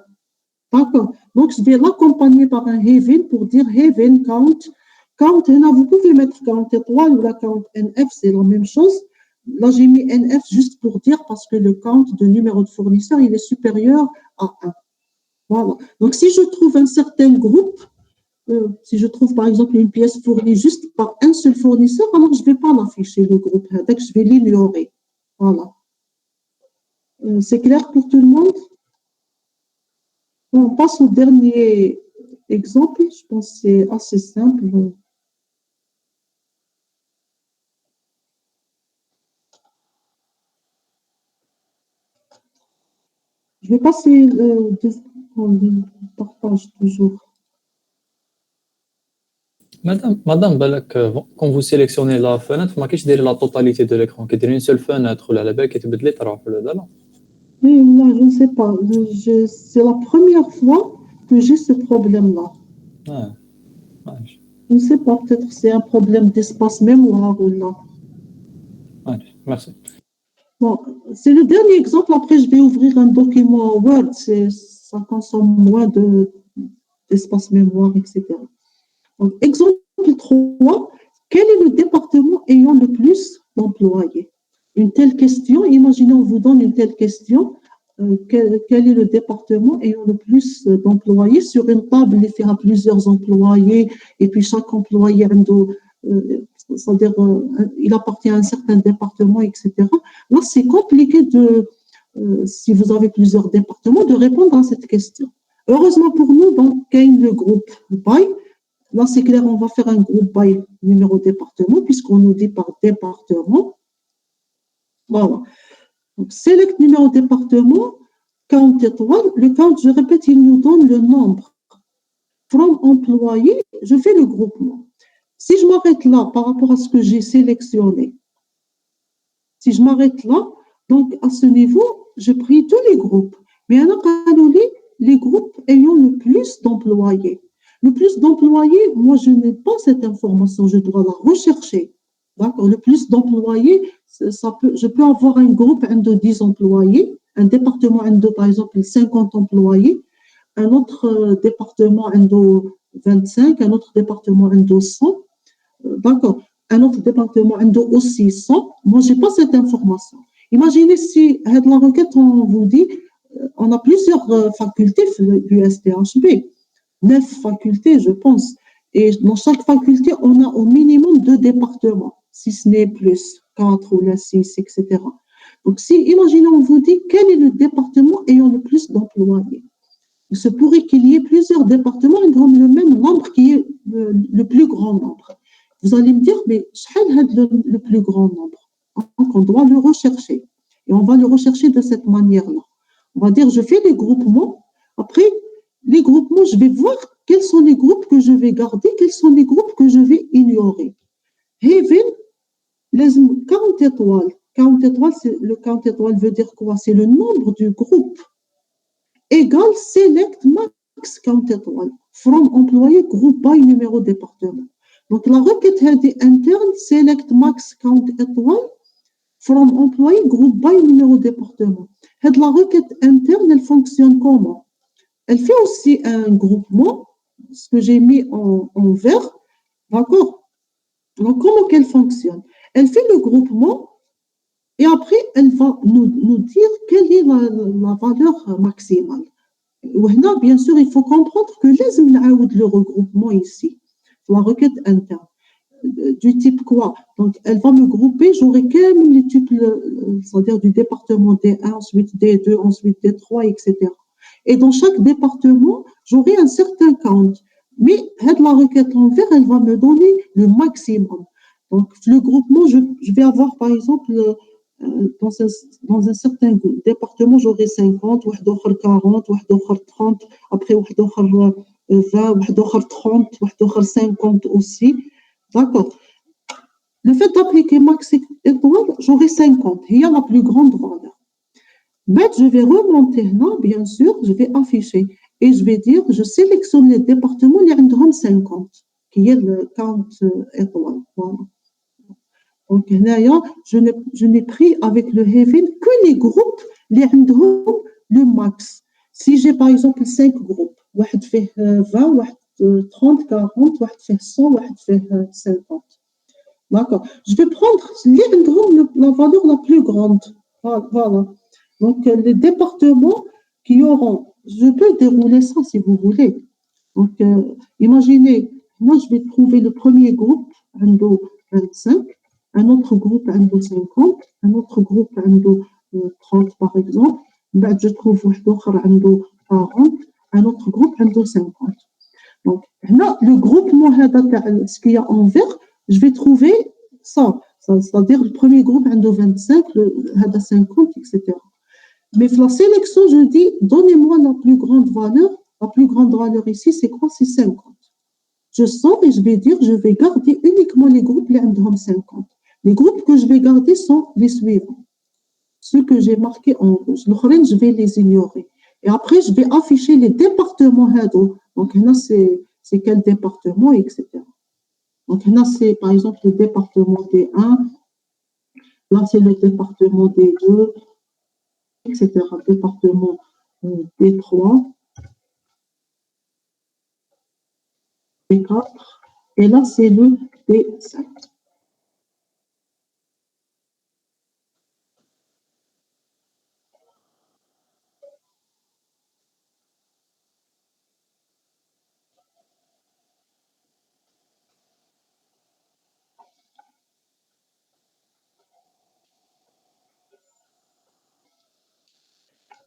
D'accord. Donc, je vais l'accompagner par un Haven pour dire Haven count. Count, vous pouvez mettre count étoile ou la count NF, c'est la même chose. Là, j'ai mis NF juste pour dire parce que le count de numéro de fournisseur, il est supérieur à 1. Voilà. Donc, si je trouve un certain groupe, si je trouve par exemple une pièce fournie juste par un seul fournisseur, alors je ne vais pas l'afficher, le groupe. Donc, je vais l'ignorer. Voilà. C'est clair pour tout le monde? On passe au dernier exemple. Je pense que c'est assez simple. Je vais passer on partage toujours. Madame, quand vous sélectionnez la fenêtre, ما كاينش داير la totalité de l'écran, كدير une seule fenêtre ولا على بالك كتبدلي طرف ولا لا؟ Oui, là, je ne sais pas. C'est la première fois que j'ai ce problème-là. Je ne sais pas, peut-être c'est un problème d'espace mémoire ou là. Merci. Bon, c'est le dernier exemple. Après, je vais ouvrir un document Word. Ça consomme moins d'espace mémoire, etc. Donc, exemple 3. Quel est le département ayant le plus d'employés? Une telle question, imaginez, on vous donne une telle question. Quel est le département ayant le plus d'employés? Sur une table, il y a plusieurs employés et puis chaque employé, c'est-à-dire il appartient à un certain département, etc. Là, c'est compliqué si vous avez plusieurs départements, de répondre à cette question. Heureusement pour nous, donc, il y a le groupe by. Là, c'est clair, on va faire un groupe by numéro département puisqu'on nous dit par département. Voilà. Donc, select numéro département, count étoile. Le count, je répète, il nous donne le nombre. From employé, je fais le groupement. Si je m'arrête là par rapport à ce que j'ai sélectionné, si je m'arrête là, donc à ce niveau, j'ai pris tous les groupes. Mais alors, les groupes ayant le plus d'employés. Le plus d'employés, moi, je n'ai pas cette information, je dois la rechercher. D'accord? Le plus d'employés, je peux avoir un groupe de 10 employés, un département de, par exemple, 50 employés, un autre département de 25, un autre département de 100. D'accord? Un autre département de aussi 100. Moi, je n'ai pas cette information. Imaginez si, dans la requête, on vous dit, on a plusieurs facultés, l'USTHB, 9 facultés, je pense. Et dans chaque faculté, on a au minimum 2 départements, si ce n'est plus, 4 ou 6, etc. Donc, imaginez, on vous dit quel est le département ayant le plus d'employés. Il se pourrait qu'il y ait plusieurs départements et le même nombre qui est le plus grand nombre. Vous allez me dire, mais le plus grand nombre. Donc, on doit le rechercher. Et on va le rechercher de cette manière-là. On va dire, je fais les groupements. Après, les groupements, je vais voir quels sont les groupes que je vais garder, quels sont les groupes que je vais ignorer. Heaven, لازم count étoile. Count étoile, le count étoile veut dire quoi? C'est le nombre du groupe égal select max count étoile from employé groupe by numéro département. Donc la requête interne select max count étoile from employé groupe by numéro département. La requête interne, elle fonctionne comment? Elle fait aussi un groupement, ce que j'ai mis en vert, d'accord? Donc comment qu'elle fonctionne? Elle fait le groupement et après elle va nous dire quelle est la valeur maximale. Là, bien sûr, il faut comprendre que لازم نعاود le regroupement ici, la requête interne. Du type quoi? Donc, elle va me grouper, j'aurai quand même les types, c'est-à-dire du département D1, ensuite D2, ensuite D3, etc. Et dans chaque département, j'aurai un certain count. Mais la requête en vert, elle va me donner le maximum. Donc, le groupement, je vais avoir, par exemple, dans un certain département, j'aurai 50, واحد آخر 40, واحد آخر 30, après واحد آخر 20, واحد آخر 30, واحد آخر 50 aussi. D'accord. Le fait d'appliquer max étoile, j'aurai 50. Il y a la plus grande valeur. Mais je vais remonter là, bien sûr, je vais afficher. Et je vais dire, je sélectionne les départements, il y a une 50, qui est le count étoile. Voilà. Donc, là, je n'ai pris avec le Heaven que les groupes, les le max. Si j'ai par exemple 5 groupes, واحد فيه 20, واحد 30, 40, واحد فيه 100, واحد فيه 50. D'accord. Je vais prendre la valeur la plus grande. Voilà. Donc, les départements qui auront, je peux dérouler ça si vous voulez. Donc, imaginez, moi, je vais trouver le premier groupe, عنده 25, un autre groupe, عنده 50, un autre groupe, عنده 30, par exemple. بعد, je trouve واحد آخر عنده 40, un autre groupe, عنده 50. Donc, là, le groupement, ce qu'il y a en vert, je vais trouver ça. C'est-à-dire le premier groupe, عنده 25, le 50, etc. Mais la sélection, je dis, donnez-moi la plus grande valeur. La plus grande valeur ici, c'est quoi? C'est 50. Je sors et je vais dire, je vais garder uniquement les groupes qui ont 50. Les groupes que je vais garder sont les suivants. Ceux que j'ai marqués en rouge. Je vais les ignorer. Et après, je vais afficher les départements. Donc, là, c'est quel département, etc. Donc, là, c'est par exemple le département D1. Là, c'est le département D2, etc. Département D3, D4. Et là, c'est le D5.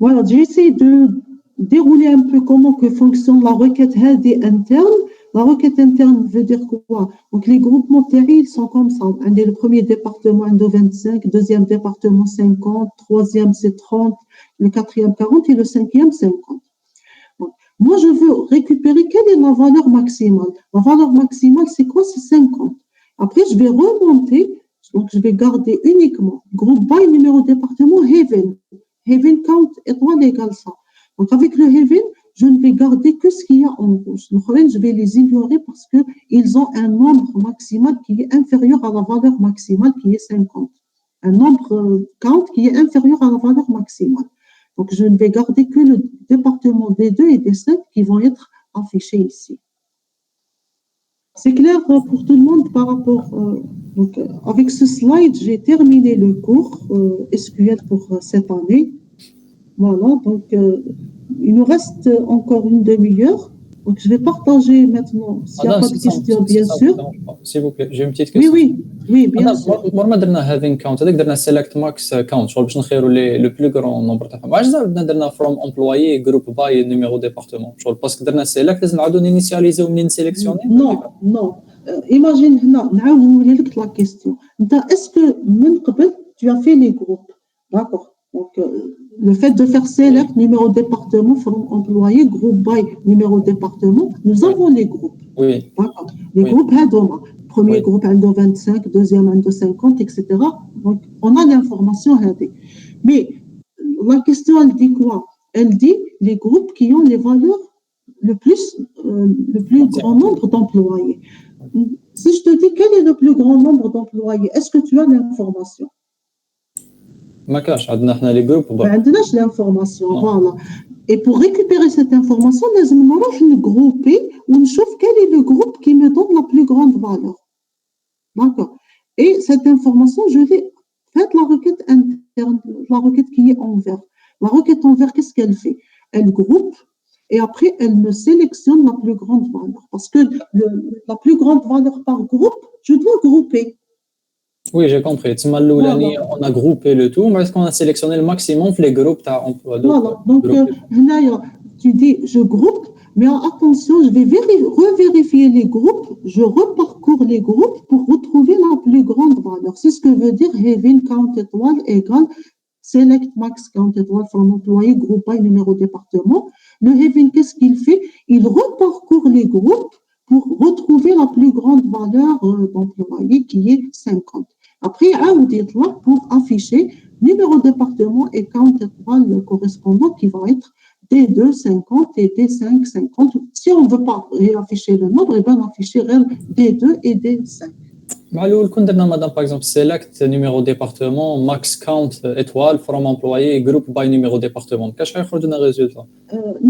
Voilà, j'ai essayé de dérouler un peu comment que fonctionne la requête interne. La requête interne veut dire quoi? Donc, les groupements terrils sont comme ça. Le premier département, 25, deuxième département, 50, troisième, c'est 30, le quatrième, 40 et le cinquième, 50. Donc, moi, je veux récupérer quelle est la valeur maximale. La valeur maximale, c'est quoi? C'est 50. Après, je vais remonter. Donc, je vais garder uniquement groupe by numéro département Heaven. Heaven count étoile égale ça. Donc, avec le Heaven, je ne vais garder que ce qu'il y a en rouge. Je vais les ignorer parce qu'ils ont un nombre maximal qui est inférieur à la valeur maximale qui est 50. Un nombre count qui est inférieur à la valeur maximale. Donc, je ne vais garder que le département D2 et D5 qui vont être affichés ici. C'est clair pour tout le monde par rapport... donc, avec ce slide, j'ai terminé le cours SQL pour cette année. Voilà, donc il nous reste encore une demi-heure. Donc, je vais partager maintenant, s'il n'y a pas de questions, bien sûr. S'il vous plaît, j'ai une petite question. Oui, bien sûr. مرة درنا having count هذاك درنا select max count شغل باش نخيروا لو بلو غران نومبر تاعهم. واش زعما درنا from employé group by numéro département شغل باسكو درنا select لازم نعاودوا نينيسياليزيو منين سيليكسيوني. Non. Imagine هنا نعاود نولي لك لا كيستيون. انت اسكو من قبل tu as fait les groupes. D'accord. Donc, le fait de faire select numéro département from employé, group by numéro département, nous avons les groupes. Oui. D'accord. Les groupes, Premier Oui. groupe a 25, deuxième a 50, etc. Donc, on a l'information. Mais la question, elle dit quoi? Elle dit les groupes qui ont les valeurs le plus grand nombre d'employés. Si je te dis quel est le plus grand nombre d'employés, est-ce que tu as l'information? ما كاش عندنا حنا لي جروب ما برك. عندناش l'information, Non. voilà. Et pour récupérer cette information, لازم نروح نجروبي ونشوف quel est le groupe qui me donne la plus grande valeur. D'accord. Et cette information, je vais faire la requête interne, la requête qui est envers. La requête envers, qu'est-ce qu'elle fait? Elle groupe et après, elle me sélectionne la plus grande valeur. Parce que la plus grande valeur par groupe, je dois grouper. Oui, j'ai compris. تسمى الاولاني on a groupé le tout, mais est-ce qu'on a sélectionné le maximum في les groupes تاع emploi. Voilà. Donc, tu dis, je groupe, mais attention, je vais revérifier les groupes, je reparcours les groupes pour retrouver la plus grande valeur. C'est ce que veut dire having count étoile égale select max count étoile from employé, groupe by numéro département. Le having, qu'est-ce qu'il fait? Il reparcourt les groupes pour retrouver la plus grande valeur d'employé qui est 50. Après, on dit là pour afficher numéro département et count étoile correspondant qui va être D2 50 et D5 50. Si on ne veut pas afficher le nombre, eh bien on afficherait D2 et D5. مع الاول كون درنا مدام باغ اكزومبل سيليكت نيميرو ديبارتمون ماكس كاونت ايتوال فروم امبلويي جروب باي نيميرو ديبارتمون كاش غيخرج لنا ريزولتا.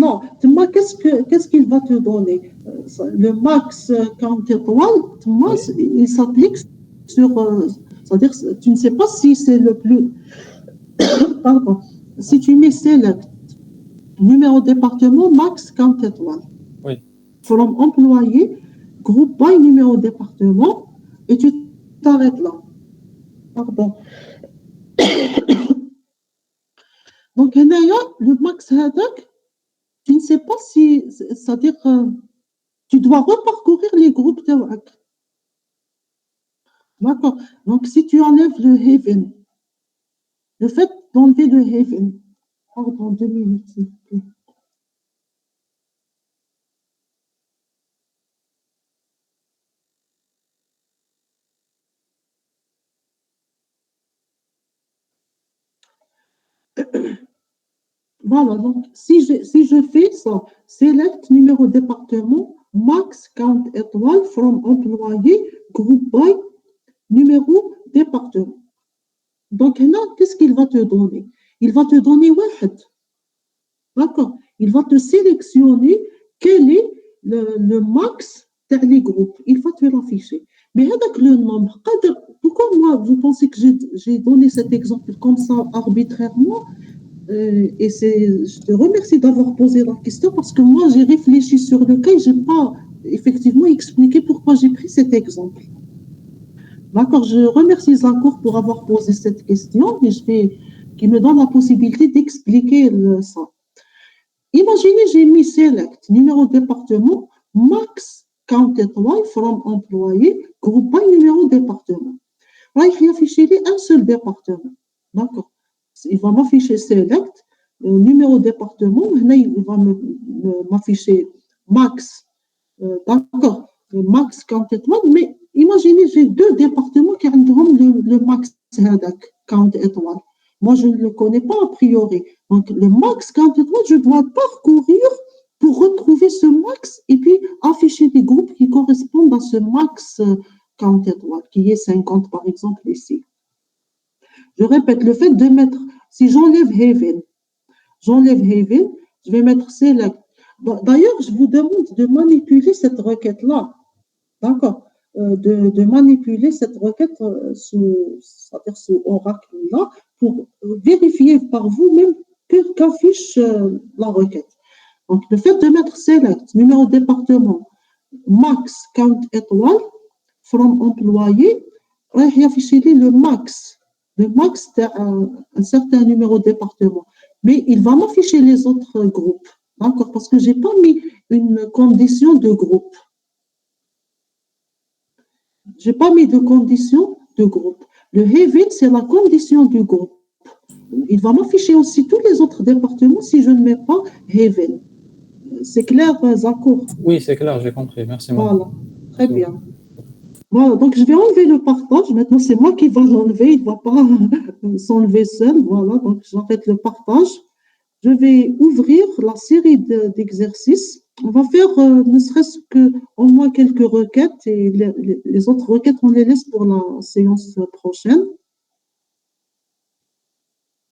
Non, moi, qu'est-ce qu'il va te donner? Le max count étoile, moi, il s'applique sur. C'est-à-dire, tu ne sais pas si c'est le plus. Pardon. Si tu mets select numéro département, max count étoile. Oui. From employé, groupe by numéro département, et tu t'arrêtes là. Pardon. Donc, le max headac, tu ne sais pas si. C'est-à-dire, tu dois reparcourir les groupes de WAC. D'accord. Donc, si tu enlèves le haven, le fait d'enlever le haven, pardon, 2 minutes, s'il vous plaît. Voilà, donc si je fais ça, select numéro département, max count étoile from employé, group by numéro département. Donc là, qu'est-ce qu'il va te donner? Il va te donner واحد. D'accord? Il va te sélectionner quel est le max dans les groupes. Il va te l'afficher. Mais avec le nombre, pourquoi moi, vous pensez que j'ai donné cet exemple comme ça arbitrairement? Et je te remercie d'avoir posé la question parce que moi, j'ai réfléchi sur le cas et je n'ai pas effectivement expliqué pourquoi j'ai pris cet exemple. D'accord, je remercie Zancourt pour avoir posé cette question et qui me donne la possibilité d'expliquer ça. Imaginez, j'ai mis select, numéro département, max count étoile from employé, groupe by numéro département. Là, il va afficher un seul département. D'accord. Il va m'afficher select, numéro département, il va m'afficher max, d'accord, max count étoile, mais imaginez, j'ai deux départements qui ont le max count étoile. Moi, je ne le connais pas a priori. Donc, le max count étoile, je dois parcourir pour retrouver ce max et puis afficher des groupes qui correspondent à ce max count étoile, qui est 50 par exemple ici. Je répète, le fait de mettre, si j'enlève haven, je vais mettre select. D'ailleurs, je vous demande de manipuler cette requête-là. D'accord? De manipuler cette requête c'est-à-dire sous Oracle-là pour vérifier par vous-même qu'affiche la requête. Donc, le fait de mettre select, numéro département, max count étoile, from employé, il affiche le max. Le max, c'est un certain numéro de département. Mais il va m'afficher les autres groupes. D'accord? Parce que je n'ai pas mis une condition de groupe. Je n'ai pas mis de condition de groupe. Le haven, c'est la condition du groupe. Il va m'afficher aussi tous les autres départements si je ne mets pas haven. C'est clair, Zakour? Oui, c'est clair, j'ai compris. Merci. Voilà. Très bien. Voilà, donc je vais enlever le partage. Maintenant, c'est moi qui vais l'enlever. Il ne va pas s'enlever seul. Voilà, donc j'arrête le partage. Je vais ouvrir la série d'exercices. On va faire ne serait-ce que au moins quelques requêtes et les autres requêtes, on les laisse pour la séance prochaine.